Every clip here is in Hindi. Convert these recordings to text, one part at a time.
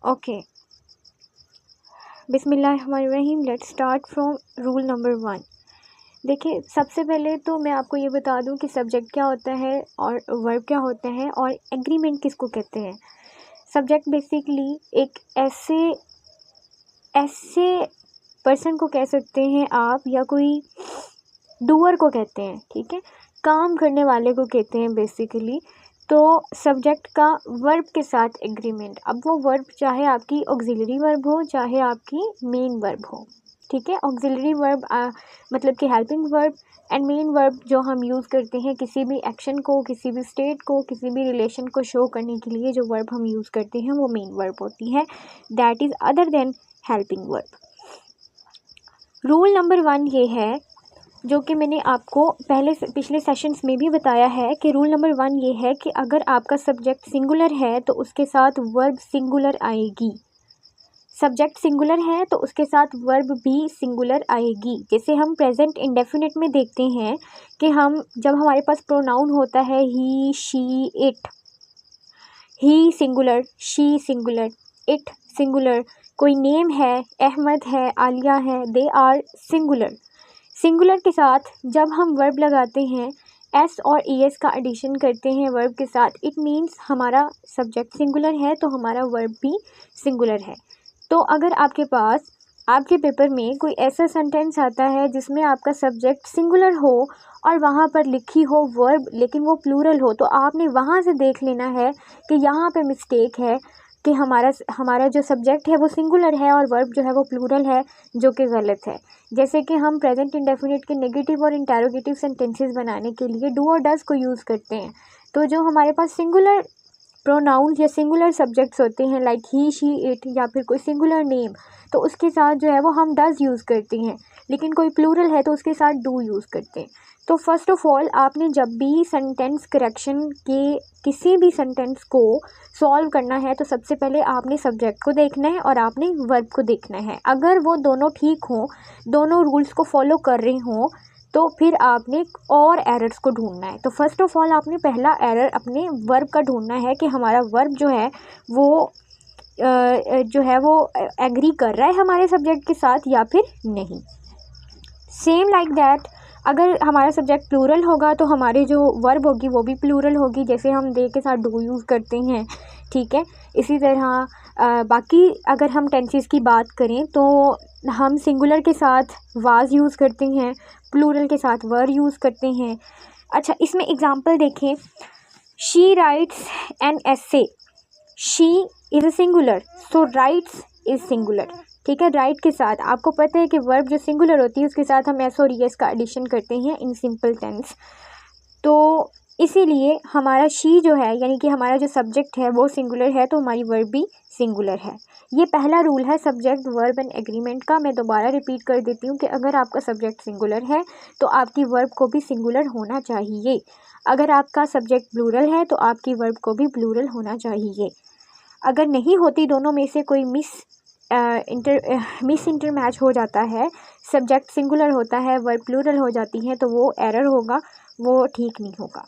ओके, बिस्मिल्लाहिर्रहमानिर्रहीम। Let's start from rule number 1। देखिए, सबसे पहले तो मैं आपको ये बता दूं कि सब्जेक्ट क्या होता है और वर्ब क्या होता है और एग्रीमेंट किसको कहते हैं। सब्जेक्ट बेसिकली एक ऐसे पर्सन को कह सकते हैं आप, या कोई डूअर को कहते हैं, ठीक है, काम करने वाले को कहते हैं बेसिकली। तो सब्जेक्ट का वर्ब के साथ एग्रीमेंट, अब वो वर्ब चाहे आपकी ऑक्सिलरी वर्ब हो चाहे आपकी मेन वर्ब हो, ठीक है। ऑक्सिलरी वर्ब मतलब कि helping verb, and main verb जो हम यूज़ करते हैं किसी भी एक्शन को, किसी भी स्टेट को, किसी भी रिलेशन को शो करने के लिए जो वर्ब हम यूज़ करते हैं वो मेन वर्ब होती है, that is other than helping verb. Rule number 1 ये है, जो कि मैंने आपको पिछले सेशंस में भी बताया है, कि रूल नंबर 1 ये है कि अगर आपका सब्जेक्ट सिंगुलर है तो उसके साथ वर्ब सिंगुलर आएगी। सब्जेक्ट सिंगुलर है तो उसके साथ वर्ब भी सिंगुलर आएगी। जैसे हम प्रेजेंट इंडेफिनिट में देखते हैं कि जब हमारे पास प्रोनाउन होता है he, she, it, he singular, she singular, it singular, कोई नेम है, अहमद है, आलिया है, दे आर सिंगुलर। सिंगुलर के साथ जब हम वर्ब लगाते हैं, एस और ई एस का एडिशन करते हैं वर्ब के साथ, इट मीन्स हमारा सब्जेक्ट सिंगुलर है तो हमारा वर्ब भी सिंगुलर है। तो अगर आपके पास आपके पेपर में कोई ऐसा सेंटेंस आता है जिसमें आपका सब्जेक्ट सिंगुलर हो और वहाँ पर लिखी हो वर्ब लेकिन वो प्लूरल हो, तो आपने वहाँ से देख लेना है कि यहाँ पे मिस्टेक है, कि हमारा जो सब्जेक्ट है वो सिंगुलर है और वर्ब जो है वो प्लूरल है, जो कि गलत है। जैसे कि हम प्रेजेंट इंडेफिनिट के नेगेटिव और इंटेरोगेटिव सेंटेंसेस बनाने के लिए डू और डज को यूज़ करते हैं। तो जो हमारे पास सिंगुलर प्रोनाउंस या सिंगुलर सब्जेक्ट्स होते हैं, लाइक ही, शी, इट, या फिर कोई सिंगुलर नेम, तो उसके साथ जो है वो हम डज यूज़ करते हैं। लेकिन कोई प्लूरल है तो उसके साथ डू यूज़ करते हैं। तो फर्स्ट ऑफ ऑल आपने जब भी सेंटेंस करेक्शन के किसी भी सेंटेंस को सॉल्व करना है तो सबसे पहले आपने सब्जेक्ट को देखना है और आपने वर्ब को देखना है। अगर वो दोनों ठीक हों, दोनों रूल्स को फॉलो कर रहे हों, तो फिर आपने और एरर्स को ढूंढना है। तो फर्स्ट ऑफ ऑल आपने पहला एरर अपने वर्ब का ढूंढना है कि हमारा वर्ब जो है वो एग्री कर रहा है हमारे सब्जेक्ट के साथ या फिर नहीं। सेम लाइक दैट, अगर हमारा सब्जेक्ट प्लूरल होगा तो हमारी जो वर्ब होगी वो भी प्लूरल होगी, जैसे हम दे के साथ डू यूज़ करते हैं, ठीक है। इसी तरह बाकी अगर हम टेंसेस की बात करें तो हम सिंगुलर के साथ वाज यूज़ करते हैं, प्लूरल के साथ वर यूज़ करते हैं। अच्छा, इसमें एग्जांपल देखें, she writes an essay, she is a singular, so rights is singular, ठीक है। राइट के साथ आपको पता है कि वर्ब जो सिंगुलर होती है उसके साथ हम एस और एस का एडिशन करते हैं इन सिंपल टेंस। तो इसीलिए हमारा शी जो है, यानी कि हमारा जो सब्जेक्ट है वो सिंगुलर है तो हमारी वर्ब भी सिंगुलर है। ये पहला रूल है सब्जेक्ट वर्ब एंड एग्रीमेंट का। मैं दोबारा रिपीट कर देती हूँ कि अगर आपका सब्जेक्ट सिंगुलर है तो आपकी वर्ब को भी सिंगुलर होना चाहिए। अगर आपका सब्जेक्ट प्लूरल है तो आपकी वर्ब को भी प्लूरल होना चाहिए। अगर नहीं होती, दोनों में से कोई मिस इंटर मैच हो जाता है, सब्जेक्ट सिंगुलर होता है वर्ब प्लूरल हो जाती है, तो वो एरर होगा, वो ठीक नहीं होगा।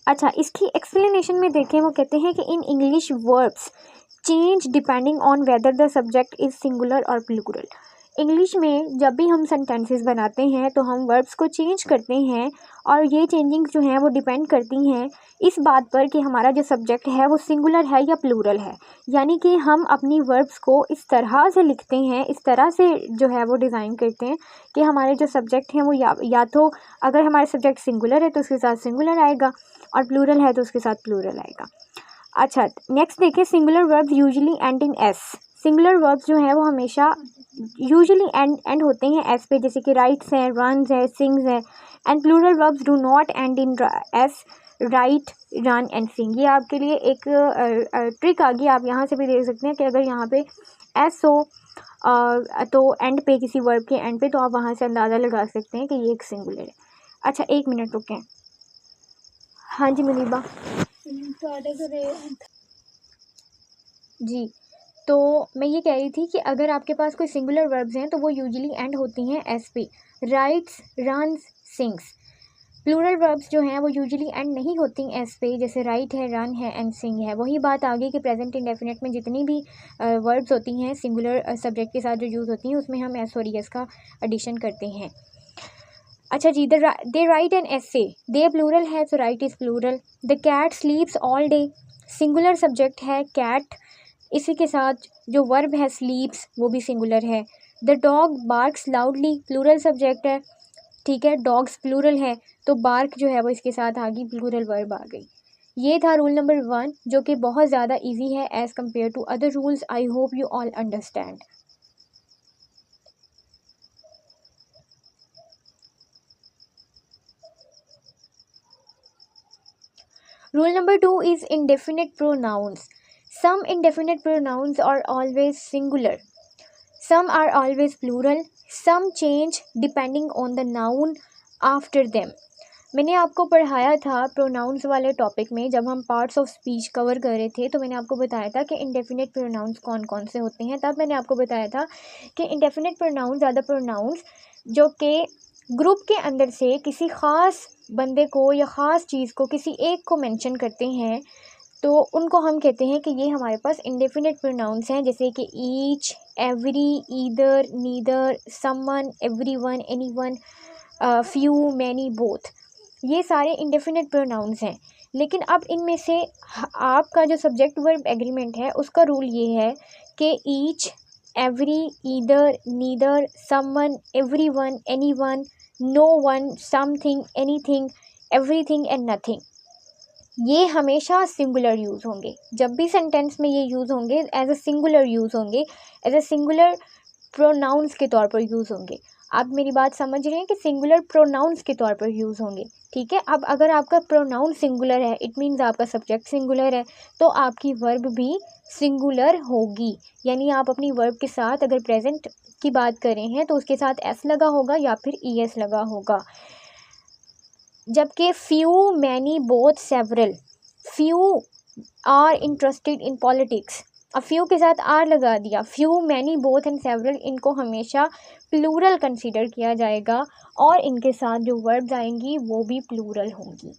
अच्छा, इसकी एक्सप्लेनेशन में देखें, वो कहते हैं कि in English verbs change depending on whether the subject is singular और प्लूरल। इंग्लिश में जब भी हम सेंटेंसेस बनाते हैं तो हम वर्ब्स को चेंज करते हैं और ये चेंजिंग जो हैं वो डिपेंड करती हैं इस बात पर कि हमारा जो सब्जेक्ट है वो सिंगुलर है या प्लूरल है। यानी कि हम अपनी वर्ब्स को इस तरह से लिखते हैं, इस तरह से जो है वो डिज़ाइन करते हैं कि हमारे जो सब्जेक्ट हैं वो या तो अगर हमारा सब्जेक्ट सिंगुलर है तो उसके साथ सिंगुलर आएगा और प्लूरल है तो उसके साथ प्लूरल आएगा। अच्छा, नेक्स्ट देखिए, singular verbs usually and in S. Singular verbs जो है वो हमेशा यूजुअली एंड होते हैं एस पे, जैसे कि राइट्स है, रन्स है, सिंग्स है। And plural verbs do not end in s, right, run and sing. ये आपके लिए एक ट्रिक आ गई, आप यहाँ से भी देख सकते हैं कि अगर यहाँ पे एस हो तो एंड पे, किसी वर्ब के एंड पे, तो आप वहाँ से अंदाज़ा लगा सकते हैं कि ये एक सिंगुलर है। अच्छा, 1 मिनट रुकें। हाँ जी मुनीबा जी, तो मैं ये कह रही थी कि अगर आपके पास कोई सिंगुलर वर्ब्स हैं तो वो यूजुअली एंड होती हैं एस पे, writes, runs, sings. Plural verbs जो हैं वो यूजुअली एंड नहीं होती एस पे, जैसे राइट है, रन है एंड सिंग है। वही बात आ गई कि प्रेजेंट इंडेफिनिट में जितनी भी वर्ब्स होती हैं सिंगुलर सब्जेक्ट के साथ जो यूज़ होती हैं उसमें हम एस और एस का एडिशन करते हैं। अच्छा जी, they write an essay, they plural है तो write is plural. The cat sleeps all day, singular subject है कैट, इसी के साथ जो वर्ब है स्लीप्स वो भी सिंगुलर है। The dog barks loudly, plural subject है, ठीक है, डॉग्स प्लूरल है तो बार्क जो है वो इसके साथ आ गई, प्लूरल वर्ब आ गई। ये था रूल नंबर 1 जो कि बहुत ज़्यादा इजी है as compare to other rules. I hope you all understand. Rule number 2 is indefinite pronouns. Some indefinite pronouns are always singular. Some are always plural. Some change depending on the noun after them. मैंने आपको पढ़ाया था प्रोनाउंस वाले टॉपिक में, जब हम पार्ट्स ऑफ स्पीच कवर कर रहे थे तो मैंने आपको बताया था कि इंडेफिनिट प्रोनाउंस कौन कौन से होते हैं। तब मैंने आपको बताया था कि indefinite pronouns are the pronouns जो कि ग्रुप के अंदर से किसी ख़ास बंदे को या ख़ास चीज़ को किसी एक को मेंशन करते हैं तो उनको हम कहते हैं कि ये हमारे पास इंडेफिनिट प्रोनाउंस हैं, जैसे कि each, every, either, neither, someone, everyone, anyone, few, many, both, ये सारे इंडेफिनिट प्रोनाउंस हैं। लेकिन अब इनमें से आपका जो सब्जेक्ट वर्ब एग्रीमेंट है उसका रूल ये है कि each, every, either, neither, someone, everyone, anyone, no one, something, anything, everything and nothing, ये हमेशा सिंगुलर यूज़ होंगे। जब भी सेंटेंस में ये यूज़ होंगे एज अ सिंगुलर यूज़ होंगे, एज अ सिंगुलर प्रोनाउंस के तौर पर यूज़ होंगे। आप मेरी बात समझ रहे हैं कि सिंगुलर प्रोनाउंस के तौर पर यूज़ होंगे, ठीक है। अब अगर आपका प्रोनाउन सिंगुलर है, इट मीन्स आपका सब्जेक्ट सिंगुलर है, तो आपकी वर्ब भी सिंगुलर होगी। यानी आप अपनी वर्ब के साथ अगर प्रेजेंट की बात कर रहे हैं तो उसके साथ एस लगा होगा या फिर ई एस लगा होगा। जबकि few, many, both, several, few are interested in politics, अब फ्यू के साथ आर लगा दिया, few, many, both and several, इनको हमेशा प्लूरल कंसीडर किया जाएगा और इनके साथ जो वर्ब्स आएंगी वो भी प्लूरल होंगी।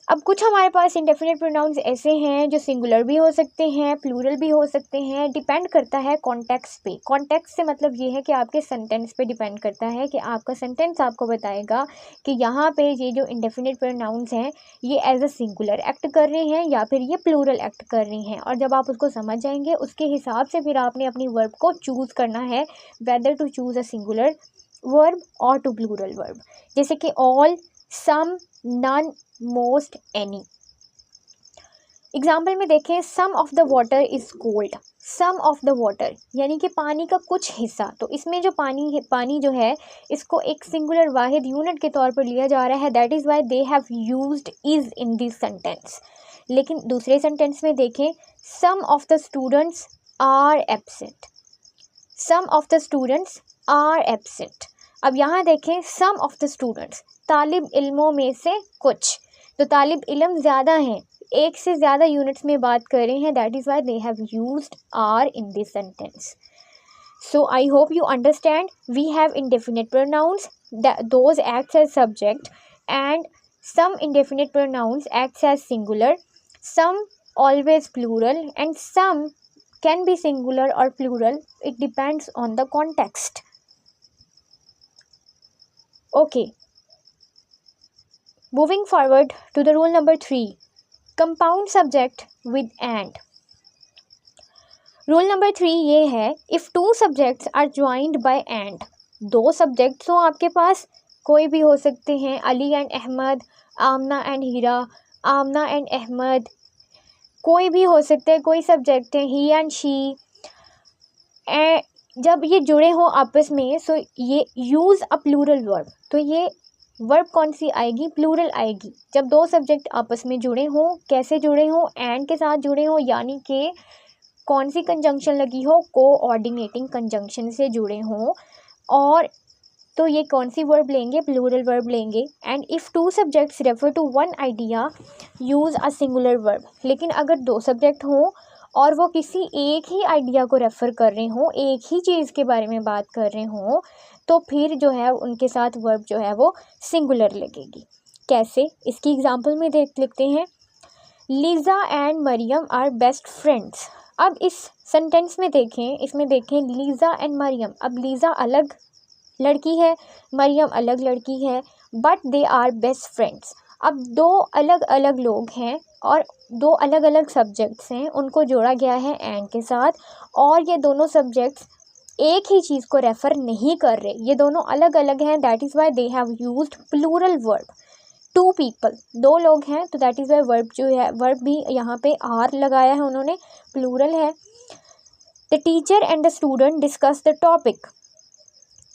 अब कुछ हमारे पास इंडेफिनिट प्रोनाउंस ऐसे हैं जो सिंगुलर भी हो सकते हैं, प्लूरल भी हो सकते हैं, डिपेंड करता है कॉन्टेक्स्ट पे। कॉन्टेक्स्ट से मतलब ये है कि आपके सेंटेंस पे डिपेंड करता है कि आपका सेंटेंस आपको बताएगा कि यहाँ पे ये जो इंडेफिनिट प्रोनाउंस हैं ये एज अ सिंगुलर एक्ट कर रहे हैं या फिर ये प्लूरल एक्ट कर रहे हैं। और जब आप उसको समझ जाएंगे उसके हिसाब से फिर आपने अपनी वर्ब को चूज़ करना है, whether to choose a singular verb और टू प्लूरल वर्ब, जैसे कि all, some, none, most, any. Example में देखें, some of the water is cold, some of the water यानी कि पानी का कुछ हिस्सा, तो इसमें जो पानी जो है इसको एक सिंगुलर वाहिद यूनिट के तौर पर लिया जा रहा है, that is why they have used is in this sentence. लेकिन दूसरे सेंटेंस में देखें, some of the students are absent, some of the students are absent. अब यहाँ देखें, सम ऑफ द स्टूडेंट्स, तालिब इल्मों में से कुछ, तो तालिब इल्म ज़्यादा हैं, एक से ज़्यादा यूनिट्स में बात कर रहे हैं, that is why they have used are in this sentence. So I hope you understand, we have indefinite pronouns that those acts as subject, and some indefinite pronouns acts as singular, some always plural, and some can be singular or plural, it depends on the context. Okay, moving forward to the rule number 3, compound subject with and. Rule number 3 ये है, if two subjects are joined by and, दो सब्जेक्ट्स हो आपके पास, कोई भी हो सकते हैं, Ali and Ahmad, Aamna and Heera, Aamna and Ahmad, कोई भी हो सकते हैं, कोई सब्जेक्ट है, ही एंड शी, जब ये जुड़े हों आपस में सो ये यूज़ अ प्लूरल वर्ब, तो ये वर्ब कौन सी आएगी, प्लूरल आएगी। जब दो सब्जेक्ट आपस में जुड़े हों, कैसे जुड़े हों, एंड के साथ जुड़े हों, यानी कि कौन सी कंजंक्शन लगी हो, कोऑर्डिनेटिंग कंजंक्शन से जुड़े हों, और तो ये कौन सी वर्ब लेंगे, प्लूरल वर्ब लेंगे। And if two subjects refer to one idea use a singular verb, लेकिन अगर दो सब्जेक्ट हों और वो किसी एक ही आइडिया को रेफ़र कर रहे हों, एक ही चीज़ के बारे में बात कर रहे हों, तो फिर जो है उनके साथ वर्ब जो है वो सिंगुलर लगेगी। कैसे, इसकी एग्जांपल में देख लेते हैं। Lisa and Mariam are best friends. अब इस सेंटेंस में देखें, इसमें देखें लीज़ा एंड मरियम। अब लीज़ा अलग लड़की है, मरियम अलग लड़की है, but they are best friends. अब दो अलग अलग लोग हैं और दो अलग अलग सब्जेक्ट्स हैं, उनको जोड़ा गया है एंड के साथ, और ये दोनों सब्जेक्ट्स एक ही चीज़ को रेफ़र नहीं कर रहे, ये दोनों अलग अलग हैं। That is why they have used plural verb. Two people, दो लोग हैं, तो दैट इज़ वाई वर्ब जो है, वर्ब भी यहाँ पे आर लगाया है उन्होंने, प्लूरल है। The teacher and the student discuss the topic.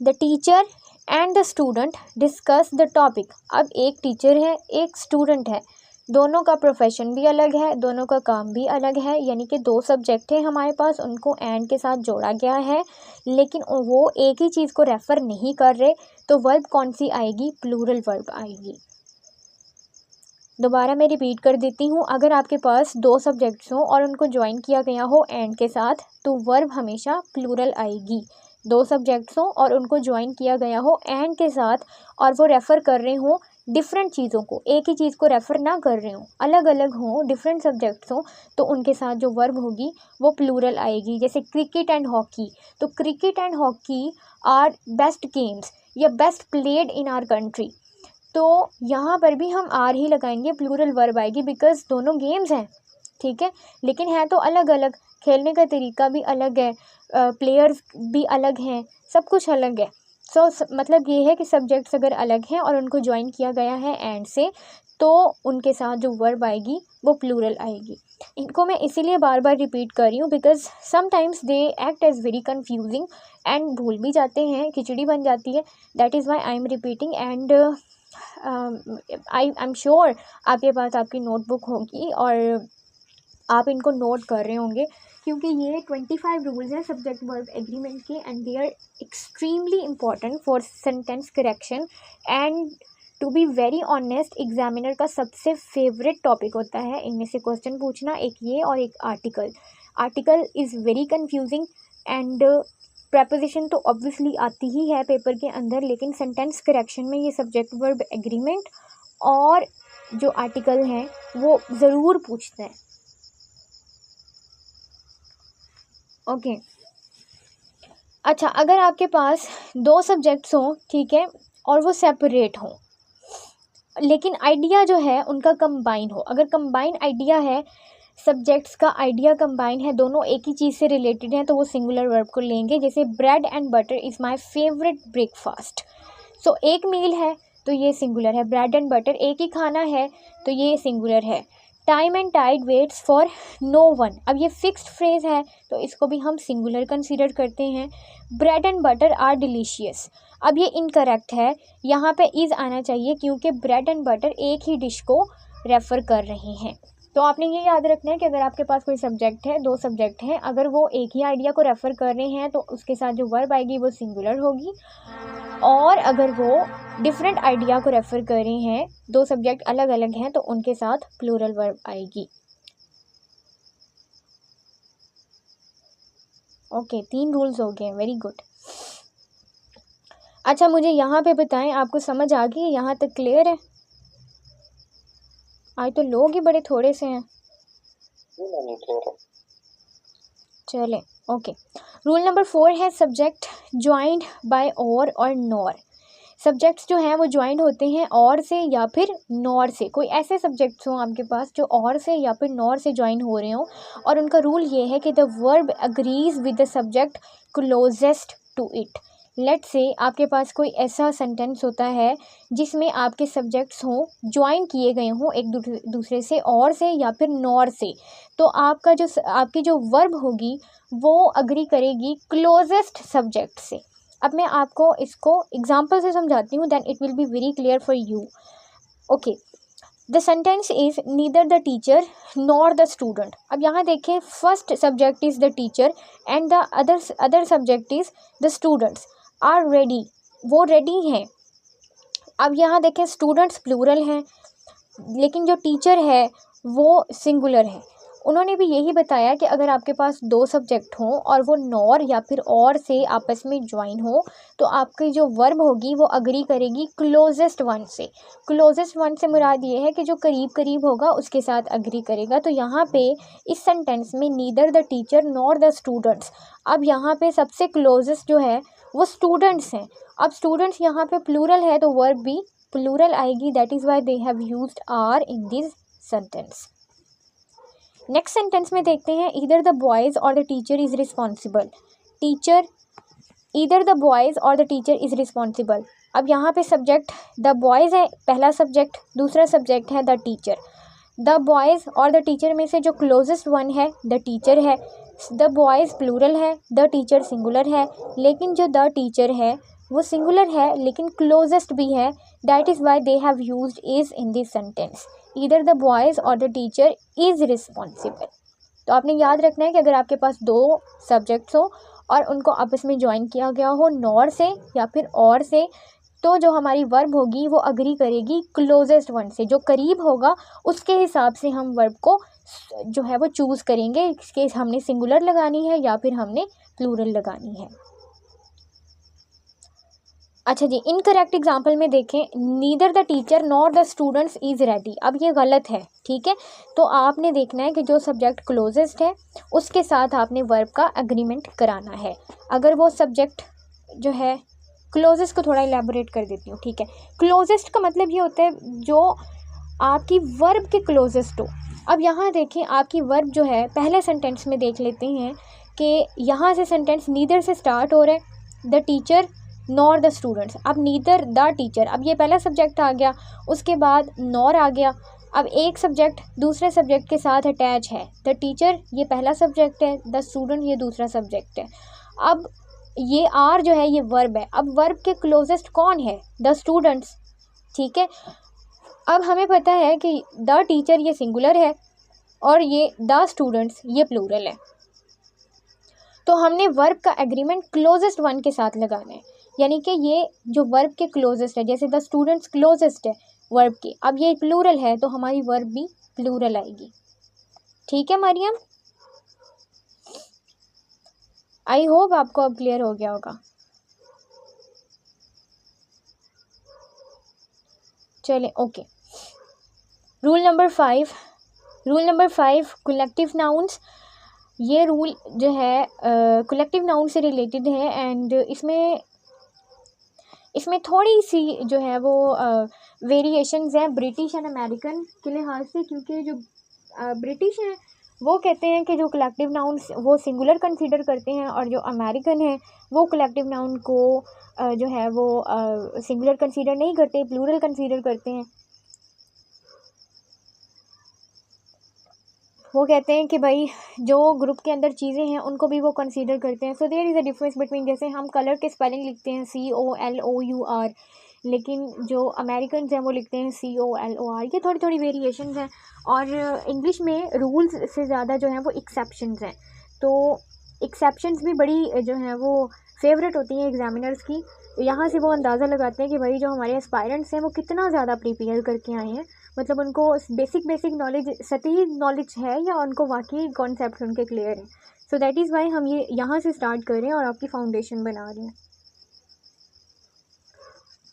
The teacher and the student discuss the topic. अब एक टीचर है, एक स्टूडेंट है, दोनों का प्रोफेशन भी अलग है, दोनों का काम भी अलग है, यानी कि दो सब्जेक्ट हैं हमारे पास, उनको एंड के साथ जोड़ा गया है, लेकिन वो एक ही चीज़ को रेफ़र नहीं कर रहे, तो वर्ब कौन सी आएगी? प्लूरल वर्ब आएगी। दोबारा मैं रिपीट कर देती हूँ, अगर आपके पास दो सब्जेक्ट्स हों और उनको ज्वाइन किया गया हो एंड के साथ, तो वर्ब हमेशा प्लूरल आएगी। दो सब्जेक्ट्स हों और उनको ज्वाइन किया गया हो एंड के साथ, और वो रेफ़र कर रहे हों डिफरेंट चीज़ों को, एक ही चीज़ को रेफ़र ना कर रहे हों, अलग अलग हों, डिफरेंट सब्जेक्ट्स हों, तो उनके साथ जो वर्ब होगी वो प्लूरल आएगी। जैसे क्रिकेट एंड हॉकी, तो cricket and hockey are best games या best played in our country, तो यहाँ पर भी हम आर ही लगाएंगे, प्लूरल वर्ब आएगी, बिकॉज दोनों गेम्स हैं, ठीक है, लेकिन है तो अलग अलग, खेलने का तरीका भी अलग है, प्लेयर्स भी अलग हैं, सब कुछ अलग है। सो मतलब ये है कि सब्जेक्ट्स अगर अलग हैं और उनको ज्वाइन किया गया है एंड से, तो उनके साथ जो वर्ब आएगी वो प्लूरल आएगी। इनको मैं इसीलिए बार बार रिपीट कर रही हूँ, because sometimes they act as very confusing and भूल भी जाते हैं, खिचड़ी बन जाती है। That is why I am repeating and I am sure आपके पास आपकी नोटबुक होगी और आप इनको नोट कर रहे होंगे, क्योंकि ये 25 रूल्स हैं सब्जेक्ट वर्ब एग्रीमेंट के, and they are extremely important for sentence correction. And to be very honest, examiner का सबसे फेवरेट टॉपिक होता है इनमें से क्वेश्चन पूछना, एक ये और एक article. Article is very confusing and preposition तो ऑब्वियसली आती ही है पेपर के अंदर, लेकिन सेंटेंस करेक्शन में ये सब्जेक्ट वर्ब एग्रीमेंट और जो आर्टिकल हैं वो ज़रूर पूछते हैं। ओके अच्छा, अगर आपके पास दो सब्जेक्ट्स हों, ठीक है, और वो सेपरेट हों, लेकिन आइडिया जो है उनका कंबाइन हो, अगर कंबाइन आइडिया है, सब्जेक्ट्स का आइडिया कंबाइन है, दोनों एक ही चीज़ से रिलेटेड हैं, तो वो सिंगुलर वर्ब को लेंगे। जैसे bread and butter is my favourite breakfast. So एक मील है तो ये सिंगुलर है, ब्रेड एंड बटर एक ही खाना है तो ये सिंगुलर है। Time and tide waits for no one, अब ये फिक्स्ड फ्रेज है तो इसको भी हम सिंगुलर कंसीडर करते हैं। Bread and butter are delicious, अब ये इनकरेक्ट है, यहाँ पे इज़ आना चाहिए क्योंकि ब्रेड एंड बटर एक ही डिश को रेफ़र कर रहे हैं। तो आपने ये याद रखना है कि अगर आपके पास कोई सब्जेक्ट है, दो सब्जेक्ट हैं, अगर वो एक ही आइडिया को रेफ़र कर रहे हैं तो उसके साथ जो वर्ब आएगी वो सिंगुलर होगी, और अगर वो डिफरेंट आइडिया को रेफ़र कर रहे हैं, दो सब्जेक्ट अलग अलग हैं, तो उनके साथ प्लूरल वर्ब आएगी। ओके, 3 रूल्स हो गए, वेरी गुड। अच्छा, मुझे यहाँ पे बताएं, आपको समझ आ गई? यहाँ तक क्लियर है? आज तो लोग ही बड़े थोड़े से हैं। चलें, ओके। रूल नंबर 4 है सब्जेक्ट ज्वाइंड बाय और नॉर। सब्जेक्ट्स जो हैं वो ज्वाइंड होते हैं और से या फिर नॉर से। कोई ऐसे सब्जेक्ट्स हों आपके पास जो और से या फिर नॉर से ज्वाइन हो रहे हों, और उनका रूल ये है कि the verb agrees with the subject closest to it. Let's say आपके पास कोई ऐसा सेंटेंस होता है जिसमें आपके सब्जेक्ट्स हों, ज्वाइन किए गए हों एक दूसरे से, और से या फिर नॉर से, तो आपकी जो वर्ब होगी वो अग्री करेगी क्लोजेस्ट सब्जेक्ट से। अब मैं आपको इसको एग्जाम्पल से समझाती हूँ, then it will be very clear for you. Okay, the sentence is neither the teacher nor the student. अब यहाँ देखें, first subject is the teacher and the other subject is the students are ready, वो रेडी हैं। अब यहाँ देखें, स्टूडेंट्स प्लूरल हैं, लेकिन जो टीचर है वो सिंगुलर है। उन्होंने भी यही बताया कि अगर आपके पास दो सब्जेक्ट हों और वो नॉर या फिर और से आपस में ज्वाइन हो तो आपकी जो वर्ब होगी वो अग्री करेगी क्लोजेस्ट वन से। क्लोजेस्ट वन से मुराद ये है कि जो करीब करीब होगा उसके साथ अग्री करेगा। तो यहाँ पे इस सेंटेंस में neither the teacher nor the students, अब यहाँ पे सबसे क्लोजेस्ट जो है वो स्टूडेंट्स हैं। अब स्टूडेंट्स यहाँ पे प्लूरल है तो वर्ब भी प्लूरल आएगी, that is why they have used are in this sentence. Next sentence में देखते हैं, either the boys or the teacher is responsible. Teacher, either the boys or the teacher is responsible. अब यहाँ पे सब्जेक्ट द बॉयज़ है पहला सब्जेक्ट, दूसरा सब्जेक्ट है the teacher. The boys or the teacher में से जो क्लोजेस्ट वन है द टीचर है। द बॉयज़ प्लूरल है, द टीचर सिंगुलर है, लेकिन जो द टीचर है वो सिंगुलर है लेकिन क्लोजेस्ट भी है, that is why they have used is in this sentence. Either the boys or the teacher is responsible. तो आपने याद रखना है कि अगर आपके पास दो सब्जेक्ट्स हो और उनको आपस में ज्वाइन किया गया हो नॉर से या फिर और से, तो जो हमारी वर्ब होगी वो अग्री करेगी क्लोजेस्ट वन से, जो करीब होगा उसके हिसाब से हम वर्ब को जो है वो चूज़ करेंगे कि हमने सिंगुलर लगानी है या फिर हमने प्लूरल लगानी है। अच्छा जी, इनकरेक्ट एग्जाम्पल में देखें, neither the teacher nor the students is ready. अब ये गलत है, ठीक है। तो आपने देखना है कि जो सब्जेक्ट क्लोजेस्ट है उसके साथ आपने वर्ब का एग्रीमेंट कराना है। अगर वो सब्जेक्ट जो है क्लोजेस्ट को थोड़ा इलेबोरेट कर देती हूँ, ठीक है। क्लोजेस्ट का मतलब ये होता है जो आपकी वर्ब के क्लोजेस्ट हो। अब यहाँ देखें आपकी वर्ब जो है, पहले सेंटेंस में देख लेते हैं कि यहाँ से सेंटेंस नीदर से स्टार्ट हो रहा है, the teacher nor the students. अब नीदर द टीचर, अब ये पहला सब्जेक्ट आ गया, उसके बाद नॉर आ गया। अब एक सब्जेक्ट दूसरे सब्जेक्ट के साथ अटैच है, द टीचर ये पहला सब्जेक्ट है, द स्टूडेंट ये दूसरा सब्जेक्ट है। अब ये आर जो है ये वर्ब है। अब वर्ब के क्लोजेस्ट कौन है? द स्टूडेंट्स, ठीक है। अब हमें पता है कि द टीचर ये सिंगुलर है और ये द स्टूडेंट्स ये प्लूरल है, तो हमने वर्ब का एग्रीमेंट क्लोजेस्ट वन के साथ लगाना है। यानी कि ये जो वर्ब के क्लोजेस्ट है, जैसे द स्टूडेंट्स क्लोजेस्ट है वर्ब के, अब ये प्लूरल है तो हमारी वर्ब भी प्लूरल आएगी, ठीक है मरियम। आई होप आपको अब क्लियर हो गया होगा। चले okay, rule number 5 collective nouns. ये रूल जो है कलेक्टिव नाउन से रिलेटेड है एंड इसमें थोड़ी सी जो है वो वेरिएशंस हैं ब्रिटिश एंड अमेरिकन के लिहाज से, क्योंकि जो ब्रिटिश हैं वो कहते हैं कि जो कलेक्टिव नाउन्स वो सिंगुलर कंसीडर करते हैं और जो अमेरिकन है वो कलेक्टिव नाउन को जो है वो सिंगुलर कंसीडर नहीं करते, प्लूरल कंसीडर करते हैं। वो कहते हैं कि भाई जो ग्रुप के अंदर चीज़ें हैं उनको भी वो कंसीडर करते हैं। So there is a difference between, जैसे हम कलर के स्पेलिंग लिखते हैं COLOUR, लेकिन जो अमेरिकन हैं वो लिखते हैं COLOR। ये थोड़ी थोड़ी वेरिएशंस हैं और इंग्लिश में रूल्स से ज़्यादा जो है वो एक्सेप्शंस हैं। तो एक्सेप्शंस भी बड़ी जो है वो फेवरेट होती हैं एग्जामिनर्स की। यहाँ से वो अंदाज़ा लगाते हैं कि भाई जो हमारे एस्पायरेंट्स हैं वो कितना ज़्यादा प्रिपेयर करके आए हैं, मतलब उनको बेसिक नॉलेज, सतही नॉलेज है या उनको वाकई कॉन्सेप्ट उनके क्लियर है। सो दैट इज़ वाई हम ये यहाँ से स्टार्ट कर रहे हैं और आपकी फाउंडेशन बना रहे हैं।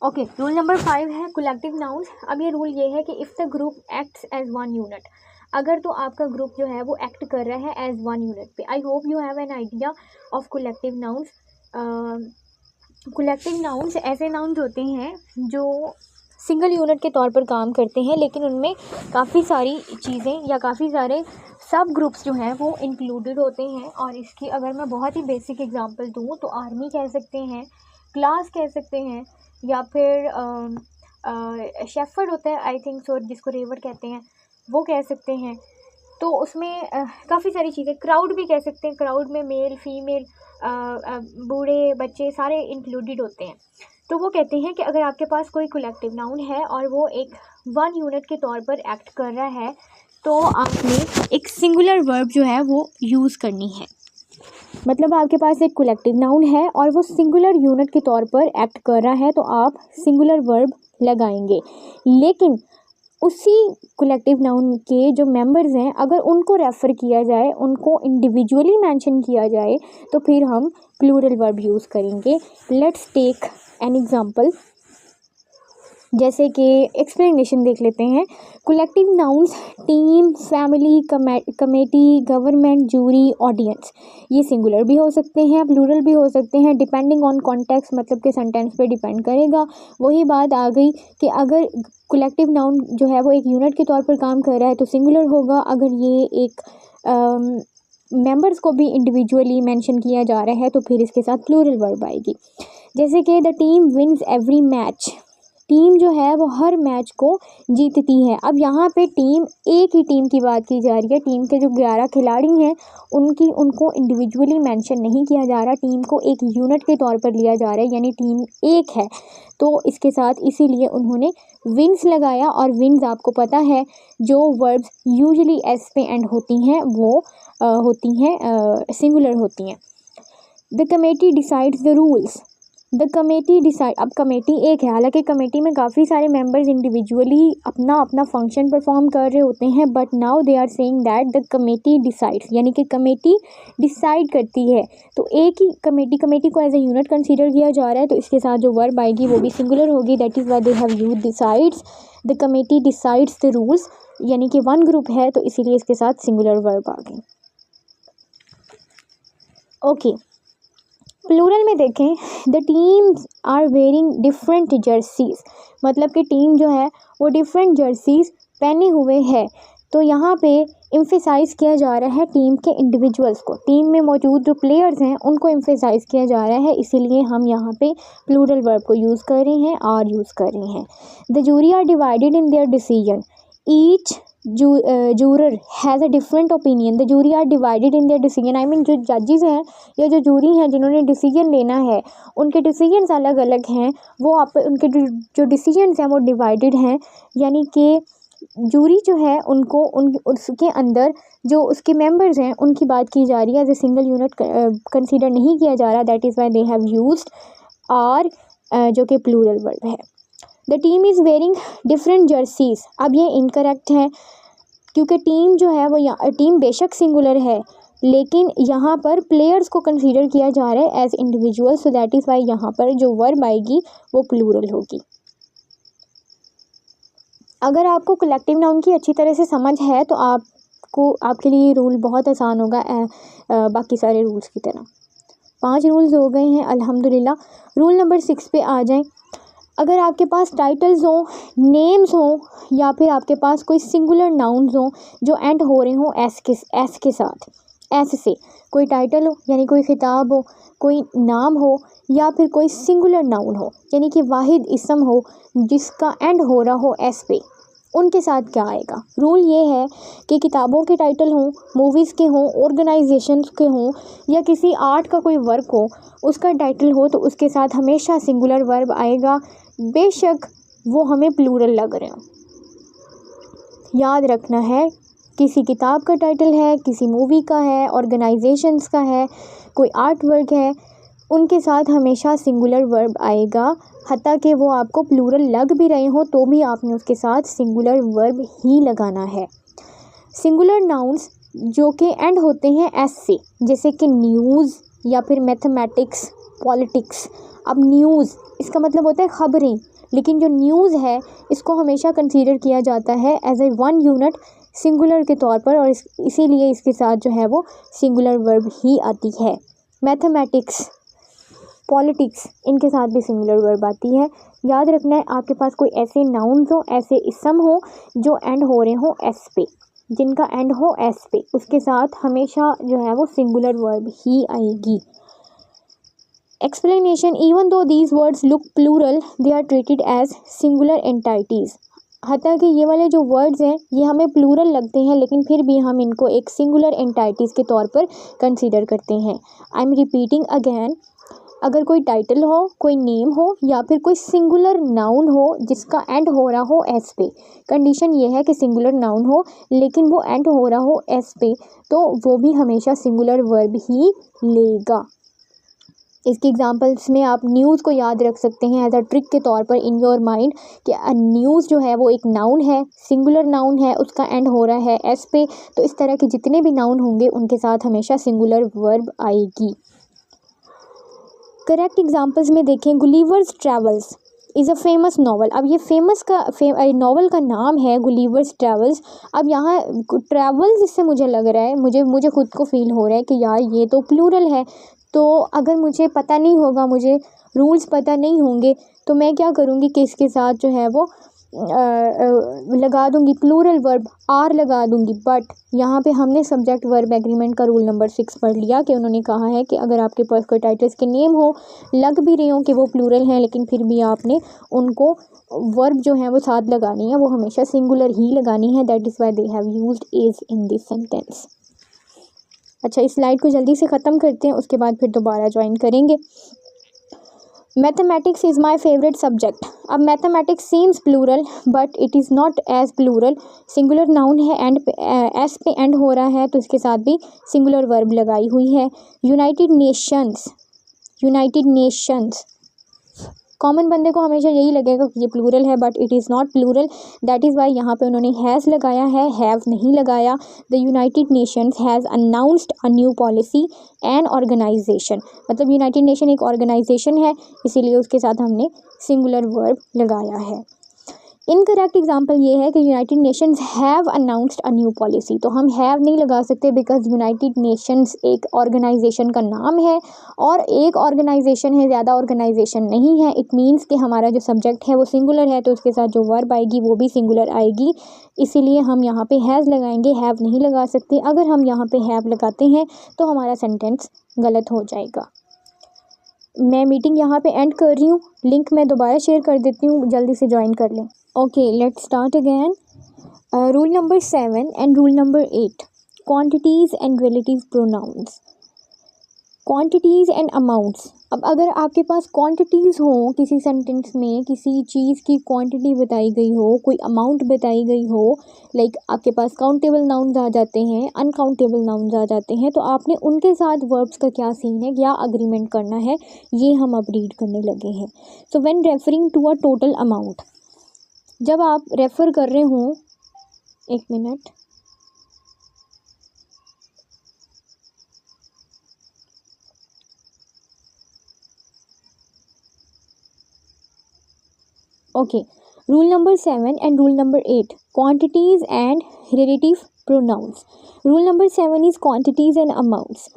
ओके, रूल नंबर 5 है कलेक्टिव नाउन्स। अब ये रूल ये है कि if the group acts as one unit, अगर तो आपका ग्रुप जो है वो एक्ट कर रहा है एज वन यूनिट पे। आई hope you have an idea of collective nouns. Collective nouns ऐसे नाउन्स होते हैं जो सिंगल यूनिट के तौर पर काम करते हैं, लेकिन उनमें काफ़ी सारी चीज़ें या काफ़ी सारे सब ग्रुप्स जो हैं वो इंक्लूडेड होते हैं। और इसकी अगर मैं बहुत ही बेसिक एग्जांपल दूँ तो आर्मी कह सकते हैं, क्लास कह सकते हैं, या फिर शेफर्ड होता है आई थिंक सो, जिसको रेवर कहते हैं, वो कह सकते हैं। तो उसमें काफ़ी सारी चीज़ें, क्राउड भी कह सकते हैं, क्राउड में मेल फीमेल बूढ़े बच्चे सारे इंक्लूडेड होते हैं। तो वो कहते हैं कि अगर आपके पास कोई कलेक्टिव नाउन है और वो एक वन यूनिट के तौर पर एक्ट कर रहा है तो आपने एक सिंगुलर वर्ब जो है वो यूज़ करनी है। मतलब आपके पास एक कलेक्टिव नाउन है और वो सिंगुलर यूनिट के तौर पर एक्ट कर रहा है तो आप सिंगुलर वर्ब लगाएंगे। लेकिन उसी कलेक्टिव नाउन के जो मेंबर्स हैं अगर उनको रेफ़र किया जाए, उनको इंडिविजुअली मेंशन किया जाए, तो फिर हम प्लूरल वर्ब यूज़ करेंगे। लेट्स टेक एन एग्जांपल, जैसे कि एक्सप्लेनेशन देख लेते हैं। Collective nouns team, family, committee, government, jury, audience, ये सिंगुलर भी हो सकते हैं, प्लूरल भी हो सकते हैं, डिपेंडिंग ऑन कॉन्टेक्स्ट, मतलब कि सेंटेंस पे डिपेंड करेगा। वही बात आ गई कि अगर कलेक्टिव नाउन जो है वो एक यूनिट के तौर पर काम कर रहा है तो सिंगुलर होगा, अगर ये एक मेंबर्स को भी इंडिविजुअली मेंशन किया जा रहा है तो फिर इसके साथ प्लूरल वर्ब आएगी। जैसे कि the team wins every match, team जो है वो हर मैच को जीतती है। अब यहाँ पे टीम, एक ही टीम की बात की जा रही है, टीम के जो 11 खिलाड़ी हैं उनको इंडिविजुअली मेंशन नहीं किया जा रहा, टीम को एक यूनिट के तौर पर लिया जा रहा है, यानी टीम एक है। तो इसके साथ इसीलिए उन्होंने विन्स लगाया, और विन्स आपको पता है जो वर्ब्स यूजुअली एस पे एंड होती हैं वो होती हैं सिंगुलर होती हैं। The committee decides the rules, the committee decide, अब कमेटी एक है, हालांकि कमेटी में काफ़ी सारे मेंबर्स इंडिविजुअली अपना अपना फंक्शन परफॉर्म कर रहे होते हैं, but now they are saying that the committee decides, यानी कि कमेटी डिसाइड करती है। तो एक ही कमेटी को एज ए यूनिट कंसीडर किया जा रहा है, तो इसके साथ जो वर्ब आएगी वो भी सिंगुलर होगी। That is why they have used decides. The committee decides the rules, यानी कि वन ग्रुप है तो इसीलिए इसके साथ सिंगुलर वर्ब आ गई। ओके, प्लूरल में देखें, the teams are wearing different jerseys, मतलब कि टीम जो है वो डिफरेंट जर्सीज पहने हुए है। तो यहाँ पे एम्फेसाइज किया जा रहा है टीम के इंडिविजुअल्स को, टीम में मौजूद जो प्लेयर्स हैं उनको एम्फेसाइज किया जा रहा है, इसीलिए हम यहाँ पे प्लूरल वर्ब को यूज़ कर रहे हैं और यूज़ कर रहे हैं। The jury are divided in their decision, each juror has a different opinion, the jury are divided in their decision, I mean जो जजेस हैं या जो जूरी हैं जिन्होंने डिसीजन लेना है उनके डिसीजंस अलग अलग हैं, वो आप उनके जो डिसीजंस हैं वो डिवाइडेड हैं, यानी कि जूरी जो है उनको उसके अंदर जो उसके मेंबर्स हैं उनकी बात की जा रही है, as a single unit consider नहीं किया जा रहा। That is why they have used are, जो कि प्लूरल वर्ब है। The team is wearing different jerseys, अब ये इनकरेक्ट है क्योंकि टीम जो है वो टीम बेशक सिंगुलर है लेकिन यहाँ पर प्लेयर्स को कंसीडर किया जा रहा है as individual, so that is why यहाँ पर जो वर्ब आएगी वो प्लूरल होगी। अगर आपको कलेक्टिव नाउन की अच्छी तरह से समझ है तो आपके लिए रूल बहुत आसान होगा बाकी सारे रूल्स की तरह। 5 रूल्स हो गए हैं अल्हम्दुलिल्लाह। रूल नंबर 6 पे आ जाएं। अगर आपके पास टाइटल्स हों, नेम्स हों, या फिर आपके पास कोई सिंगुलर नाउन्स हों जो एंड हो रहे हों एस के साथ, एस से कोई टाइटल हो यानी कोई खिताब हो, कोई नाम हो, या फिर कोई सिंगुलर नाउन हो यानी कि वाहिद इसम हो जिसका एंड हो रहा हो एस पे, उनके साथ क्या आएगा। रूल ये है कि किताबों के टाइटल हों, मूवीज़ के हों, ऑर्गेनाइजेशंस के हों, या किसी आर्ट का कोई वर्क हो उसका टाइटल हो तो उसके साथ हमेशा सिंगुलर वर्ब आएगा, बेशक वो हमें प्लूरल लग रहे हों। याद रखना है, किसी किताब का टाइटल है, किसी मूवी का है, ऑर्गेनाइजेशंस का है, कोई आर्ट वर्क है, उनके साथ हमेशा सिंगुलर वर्ब आएगा, हत्ता कि वो आपको प्लूरल लग भी रहे हो तो भी आपने उसके साथ सिंगुलर वर्ब ही लगाना है। सिंगुलर नाउन्स जो कि एंड होते हैं एस से, जैसे कि न्यूज़ या फिर मैथमेटिक्स, पॉलिटिक्स। अब न्यूज़ इसका मतलब होता है ख़बरें, लेकिन जो न्यूज़ है इसको हमेशा कंसीडर किया जाता है as a one unit singular के तौर पर, और इसीलिए इसके साथ जो है वो सिंगुलर वर्ब ही आती है। मैथमेटिक्स, पॉलिटिक्स, इनके साथ भी सिंगुलर वर्ब आती है। याद रखना है आपके पास कोई ऐसे नाउन्स हो, ऐसे इसम हो जो एंड हो रहे हो एस पे, जिनका एंड हो एस पे, उसके साथ हमेशा जो है वो सिंगुलर वर्ब ही आएगी। Explanation, even though these words look plural they are treated as singular entities, हालांकि ये वाले जो वर्ड्स हैं ये हमें प्लूरल लगते हैं लेकिन फिर भी हम इनको एक सिंगुलर एंटाइटीज़ के तौर पर कंसीडर करते हैं। आई एम रिपीटिंग अगेन, अगर कोई टाइटल हो, कोई नेम हो, या फिर कोई सिंगुलर नाउन हो जिसका एंड हो रहा हो एस पे, कंडीशन ये है कि सिंगुलर नाउन हो लेकिन वो एंड हो रहा हो एस पे, तो वो भी हमेशा सिंगुलर वर्ब ही लेगा। इसके एग्जांपल्स में आप न्यूज़ को याद रख सकते हैं एज अ ट्रिक के तौर पर इन योर माइंड कि न्यूज़ जो है वो एक नाउन है, सिंगुलर नाउन है, उसका एंड हो रहा है एस पे। तो इस तरह के जितने भी नाउन होंगे उनके साथ हमेशा सिंगुलर वर्ब आएगी। करेक्ट एग्जांपल्स में देखें, Gulliver's travels is a famous novel. अब ये फेमस का नॉवल का नाम है गुलिवर्स ट्रैवल्स। अब यहाँ ट्रैवल्स इससे मुझे लग रहा है, मुझे खुद को फील हो रहा है कि यार ये तो प्लूरल है। तो अगर मुझे पता नहीं होगा, मुझे रूल्स पता नहीं होंगे, तो मैं क्या करूँगी कि इसके साथ जो है वो लगा दूँगी प्लूरल वर्ब आर लगा दूँगी। बट यहाँ पे हमने सब्जेक्ट वर्ब एग्रीमेंट का रूल नंबर 6 पढ़ लिया कि उन्होंने कहा है कि अगर आपके पास कोई टाइटल्स के नेम हो, लग भी रहे हो कि वो प्लूरल हैं, लेकिन फिर भी आपने उनको वर्ब जो है वो साथ लगानी है, वो हमेशा सिंगुलर ही लगानी है। That is why they have used is in this sentence. अच्छा, इस स्लाइड को जल्दी से ख़त्म करते हैं, उसके बाद फिर दोबारा ज्वाइन करेंगे। Mathematics is my favourite subject. अब mathematics seems plural but it is not as plural. Singular noun है, एंड एस पे एंड हो रहा है, तो इसके साथ भी सिंगुलर वर्ब लगाई हुई है। यूनाइटेड नेशंस कॉमन बंदे को हमेशा यही लगेगा कि ये प्लूरल है, but it is not plural. That is why यहाँ पे उन्होंने हैज़ लगाया है, हैव नहीं लगाया। The United Nations has announced a new policy and organization. मतलब यूनाइटेड नेशन एक ऑर्गेनाइजेशन है, इसीलिए उसके साथ हमने सिंगुलर वर्ब लगाया है। इनकरेक्ट एग्जाम्पल ये है कि United Nations have announced a new policy. तो हम हैव नहीं लगा सकते बिकॉज यूनाइटेड नेशंस एक ऑर्गेनाइजेशन का नाम है, और एक ऑर्गेनाइजेशन है, ज़्यादा ऑर्गेनाइजेशन नहीं है। इट मीन्स कि हमारा जो सब्जेक्ट है वो सिंगुलर है, तो उसके साथ जो वर्ब आएगी वो भी सिंगुलर आएगी, इसीलिए हम यहाँ पे हैज़ लगाएंगे, हैव नहीं लगा सकते। अगर हम यहाँ पे हैव लगाते हैं तो हमारा सेंटेंस गलत हो जाएगा। मैं मीटिंग यहाँ पे एंड कर रही हूँ, लिंक मैं दोबारा शेयर कर देती हूँ, जल्दी से ज्वाइन कर लें। Okay, let's start again. Rule number 7 and rule number 8. Quantities and relative pronouns. Quantities and amounts. अब अगर आपके पास क्वांटिटीज़ हो किसी सेंटेंस में, किसी चीज़ की क्वांटिटी बताई गई हो, कोई अमाउंट बताई गई हो, लाइक आपके पास काउंटेबल नाउन्स आ जाते हैं, अनकाउंटेबल नाउन्स आ जाते हैं, तो आपने उनके साथ वर्ब्स का क्या सीन है, क्या अग्रीमेंट करना है, ये हम अब रीड करने लगे हैं। So when referring to a total amount, जब आप रेफ़र कर रहे हो, एक minute, okay, rule number 7 and rule number 8, quantities and relative pronouns. Rule number 7 is quantities and amounts.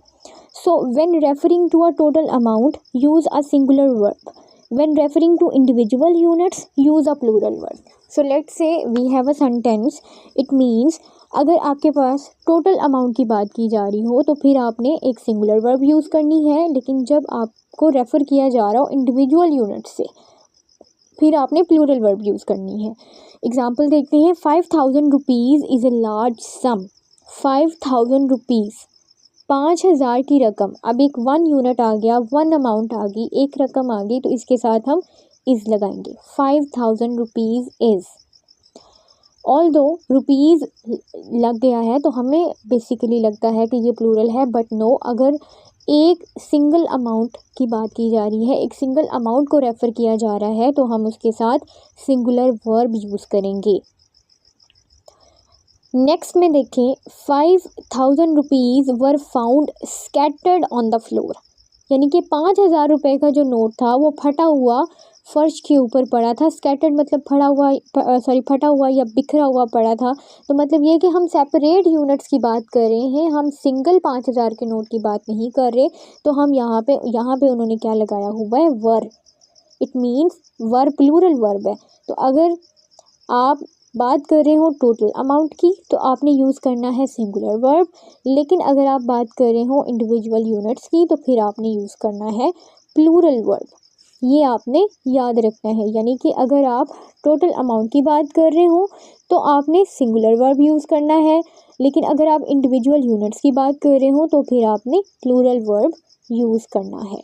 So when referring to a total amount, use a singular verb. When referring to individual units, use a plural verb. So let's say we have a sentence. It means अगर आपके पास टोटल अमाउंट की बात की जा रही हो तो फिर आपने एक सिंगुलर वर्ब यूज़ करनी है, लेकिन जब आपको रेफ़र किया जा रहा हो इंडिविजुअल यूनिट से, फिर आपने प्लूरल वर्ब यूज़ करनी है। एग्जाम्पल देखते हैं। 5000 rupees is a large some. 5000 rupees, 5000 की रकम। अब एक 1 यूनिट आ गया, 1 अमाउंट आ गई, एक रकम आ गई, तो इसके साथ हम इज़ लगाएंगे। 5000 रुपीज़ इज़। ऑल्दो रुपीज़ लग गया है तो हमें बेसिकली लगता है कि ये प्लूरल है, बट नो, अगर एक सिंगल अमाउंट की बात की जा रही है, एक सिंगल अमाउंट को रेफ़र किया जा रहा है, तो हम उसके साथ सिंगुलर वर्ब यूज़ करेंगे। नेक्स्ट में देखें, 5000 rupees were found scattered on the floor, यानी कि 5000 रुपये का जो नोट था वो फटा हुआ फर्श के ऊपर पड़ा था। स्कैटर्ड मतलब फटा हुआ या बिखरा हुआ पड़ा था। तो मतलब ये कि हम सेपरेट यूनिट्स की बात कर रहे हैं, हम सिंगल 5000 के नोट की बात नहीं कर रहे। तो हम यहाँ पे उन्होंने क्या लगाया हुआ है, were. It means were plural verb है। तो अगर आप बात कर रहे हो टोटल अमाउंट की तो आपने यूज़ करना है सिंगुलर वर्ब, लेकिन अगर आप बात कर रहे हो इंडिविजुअल यूनिट्स की तो फिर आपने यूज़ करना है प्लूरल वर्ब। ये आपने याद रखना है, यानी कि अगर आप टोटल अमाउंट की बात कर रहे हो तो आपने सिंगुलर वर्ब यूज़ करना है, लेकिन अगर आप इंडिविजुअल यूनिट्स की बात कर रहे हो तो फिर आपने प्लूरल वर्ब यूज़ करना है।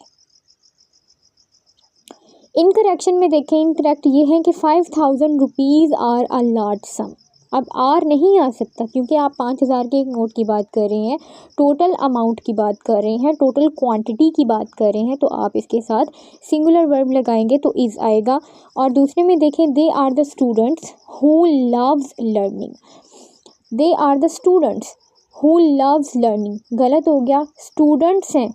इनकरेक्शन में देखें, इनकरेक्ट ये है कि 5000 rupees are a large sum. अब आर नहीं आ सकता क्योंकि आप 5,000 के एक नोट की बात कर रहे हैं, टोटल अमाउंट की बात कर रहे हैं, टोटल क्वांटिटी की बात कर रहे हैं, तो आप इसके साथ सिंगुलर वर्ब लगाएंगे तो इज़ आएगा। और दूसरे में देखें, they are the students who loves learning, they are the students who loves learning, गलत हो गया, स्टूडेंट्स हैं,